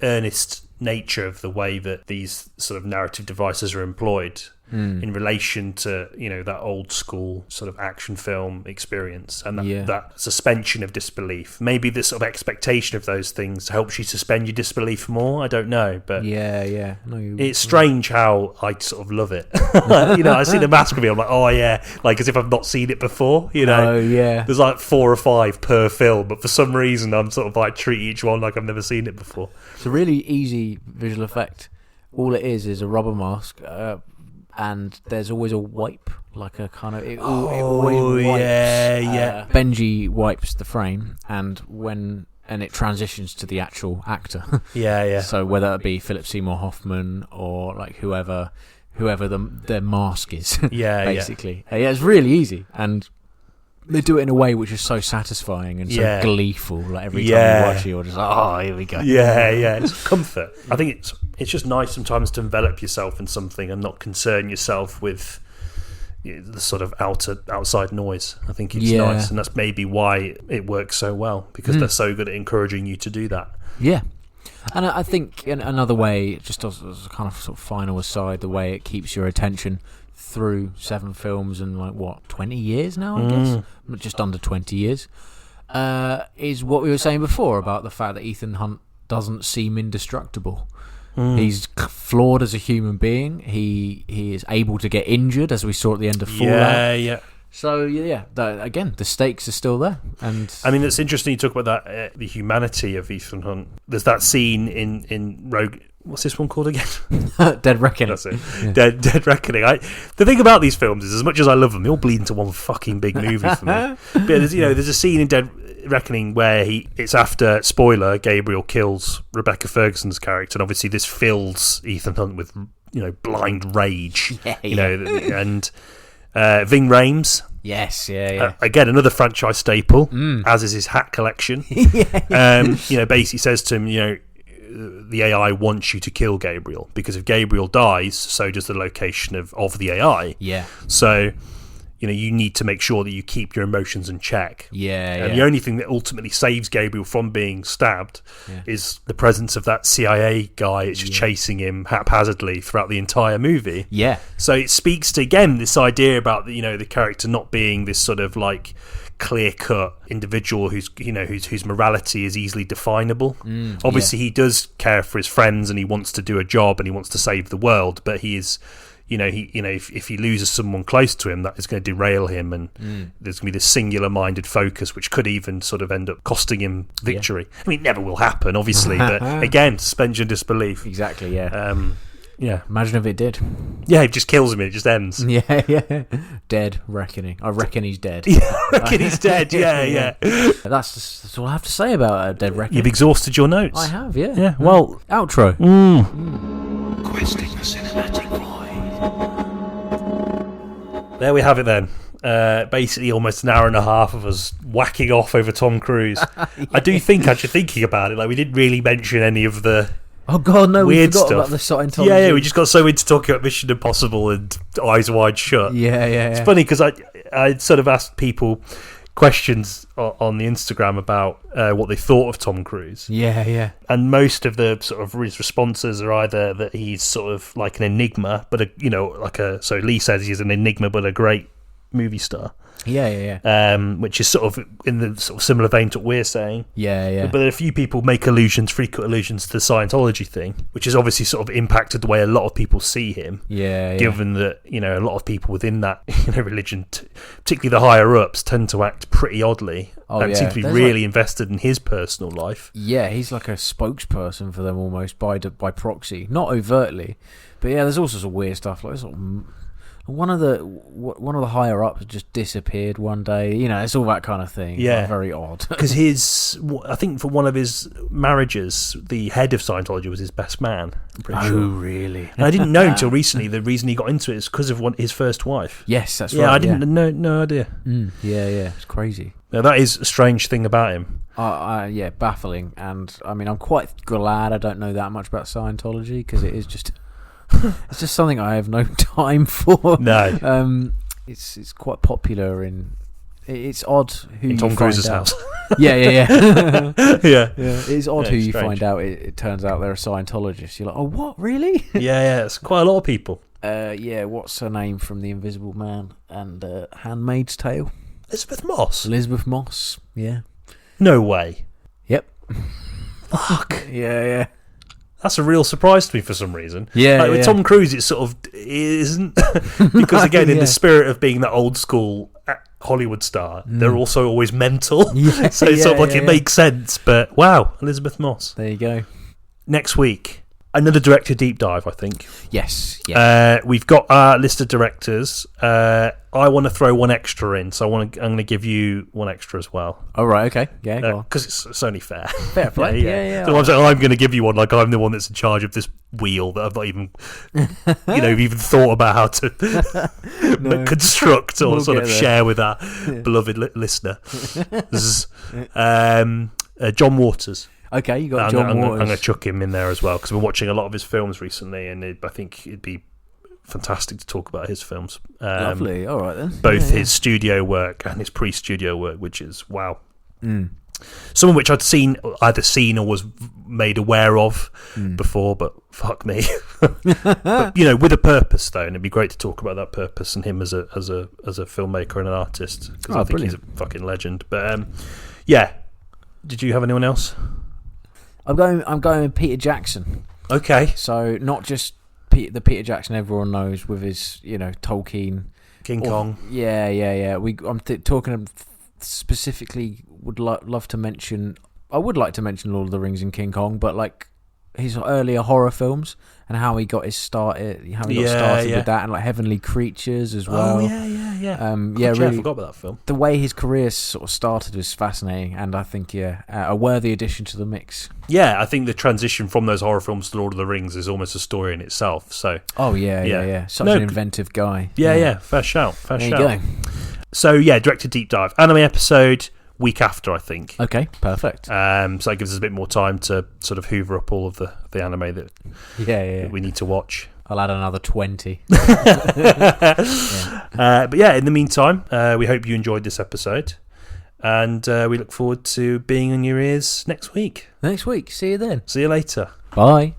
earnest nature of the way that these sort of narrative devices are employed. in relation to that old school sort of action film experience, and that suspension of disbelief. Maybe the sort of expectation of those things helps you suspend your disbelief more. I don't know, but it's strange how I sort of love it. I see the Mask of me, I'm like, oh yeah, like as if I've not seen it before. There's like 4 or 5 per film, but for some reason I'm sort of like treat each one like I've never seen it before. It's a really easy visual effect. All it is a rubber mask, and there's always a wipe, like a kind of. It always wipes. Benji wipes the frame, and it transitions to the actual actor. So whether it be Philip Seymour Hoffman or like whoever their mask is, basically. It's really easy, and they do it in a way which is so satisfying and so gleeful. Like every time you watch it, you're just like, oh, here we go. It's comfort. I think it's just nice sometimes to envelop yourself in something and not concern yourself with the sort of outside noise. I think it's nice, and that's maybe why it works so well, because they're so good at encouraging you to do that. Yeah. And I think in another way, just as a kind of sort of final aside, the way it keeps your attention through 7 films and 20 years now, I guess, just under 20 years, is what we were saying before about the fact that Ethan Hunt doesn't seem indestructible. He's flawed as a human being. He is able to get injured, as we saw at the end of Fallout. So again, the stakes are still there. And I mean, it's interesting you talk about that, the humanity of Ethan Hunt. There's that scene in Rogue. What's this one called again? Dead Reckoning. That's it. Yeah. Dead Reckoning. The thing about these films is, as much as I love them, they all bleed into one fucking big movie for me. But there's a scene in Dead Reckoning where it's after, spoiler, Gabriel kills Rebecca Ferguson's character, and obviously this fills Ethan Hunt with blind rage. And Ving Rhames. Yes, again, another franchise staple, as is his hat collection. Basically says to him, the AI wants you to kill Gabriel, because if Gabriel dies, so does the location of the AI. So you need to make sure that you keep your emotions in check. And the only thing that ultimately saves Gabriel from being stabbed is the presence of that CIA guy. It's just chasing him haphazardly throughout the entire movie. So it speaks to, again, this idea about the character not being this sort of like clear-cut individual whose morality is easily definable. Obviously he does care for his friends, and he wants to do a job, and he wants to save the world, but he is if he loses someone close to him, that is going to derail him, and there's going to be this singular-minded focus which could even sort of end up costing him victory. I mean, it never will happen, obviously, but again, suspension of disbelief. Exactly. Imagine if it did. It just kills him. It just ends. Dead Reckoning. I reckon he's dead. I reckon he's dead. That's all I have to say about Dead Reckoning. You've exhausted your notes. I have. Yeah. Yeah. Well, outro. Questing the cinematic void. There we have it then. Basically almost an hour and a half of us whacking off over Tom Cruise. I do think, actually thinking about it, like we didn't really mention any of the weird we forgot stuff about the Scientology. We just got so into talking about Mission Impossible and Eyes Wide Shut. It's funny because I sort of asked people questions on the Instagram about what they thought of Tom Cruise. And most of the sort of his responses are either that he's sort of like an enigma, but so Lee says he's an enigma but a great movie star. Which is sort of in the sort of similar vein to what we're saying. But a few people make frequent allusions to the Scientology thing, which has obviously sort of impacted the way a lot of people see him. Given that a lot of people within that religion, particularly the higher ups, tend to act pretty oddly. Don't seem to be really invested in his personal life. He's like a spokesperson for them almost by proxy, not overtly, but there's all sorts of weird stuff like sort of. One of the higher ups just disappeared one day. It's all that kind of thing. Like, very odd. Because I think for one of his marriages, the head of Scientology was his best man. I'm pretty sure. Oh, really? And I didn't know until recently the reason he got into it is because of his first wife. Yes, that's right. Yeah, I didn't no idea. It's crazy. Now, that is a strange thing about him. Baffling. And I mean, I'm quite glad I don't know that much about Scientology, because it is just. It's just something I have no time for. No. It's quite popular it's odd who in you Tom find Cruise's out. house. Yeah. It's odd who you strange. find out. It turns out they're a Scientologist. You're like, oh, what, really? It's quite a lot of people. Yeah, what's her name from The Invisible Man and Handmaid's Tale? Elizabeth Moss? Elizabeth Moss, yeah. No way. Yep. Fuck. Yeah. That's a real surprise to me for some reason. Yeah, like, with yeah. Tom Cruise, it sort of isn't. Because, again, in the spirit of being that old school Hollywood star, they're also always mental. Yeah, So it's sort of like it makes sense. But, wow, Elizabeth Moss. There you go. Next week, another director deep dive, I think. Yes. Yeah. We've got our list of directors. I want to throw one extra in, so I'm going to give you one extra as well. All right. Okay. Yeah. Go on. Because it's only fair. Fair play. Yeah. So I'm going to give you one. Like, I'm the one that's in charge of this wheel that I've not even, even thought about how to construct or sort of share with our beloved listener. This is John Waters. Okay, you got John Waters. I'm going to chuck him in there as well because I've been watching a lot of his films recently, and I think it'd be fantastic to talk about his films. Lovely. All right then. Both his studio work and his pre-studio work, which is wow. Some of which I'd either seen or was made aware of before, but fuck me. But, with a purpose though, and it'd be great to talk about that purpose and him as a filmmaker and an artist because I think he's a fucking legend. But yeah, did you have anyone else? I'm going with Peter Jackson. Okay. So not just the Peter Jackson everyone knows with his, Tolkien, King Kong. Yeah. I'm talking specifically. Would love to mention. I would like to mention Lord of the Rings and King Kong, but like his earlier horror films and how he got his start. How he got started with that, and like Heavenly Creatures as well. Oh yeah. Really, I forgot about that film. The way his career sort of started was fascinating, and I think a worthy addition to the mix. Yeah, I think the transition from those horror films to Lord of the Rings is almost a story in itself. So. Oh yeah. Such an inventive guy. Yeah. Fair shout. There you go. So yeah, director deep dive, anime episode week after, I think. Okay, perfect. So that gives us a bit more time to sort of hoover up all of the anime that we need to watch. I'll add another 20. But yeah, in the meantime, we hope you enjoyed this episode, and we look forward to being on your ears next week. See you then. See you later. Bye.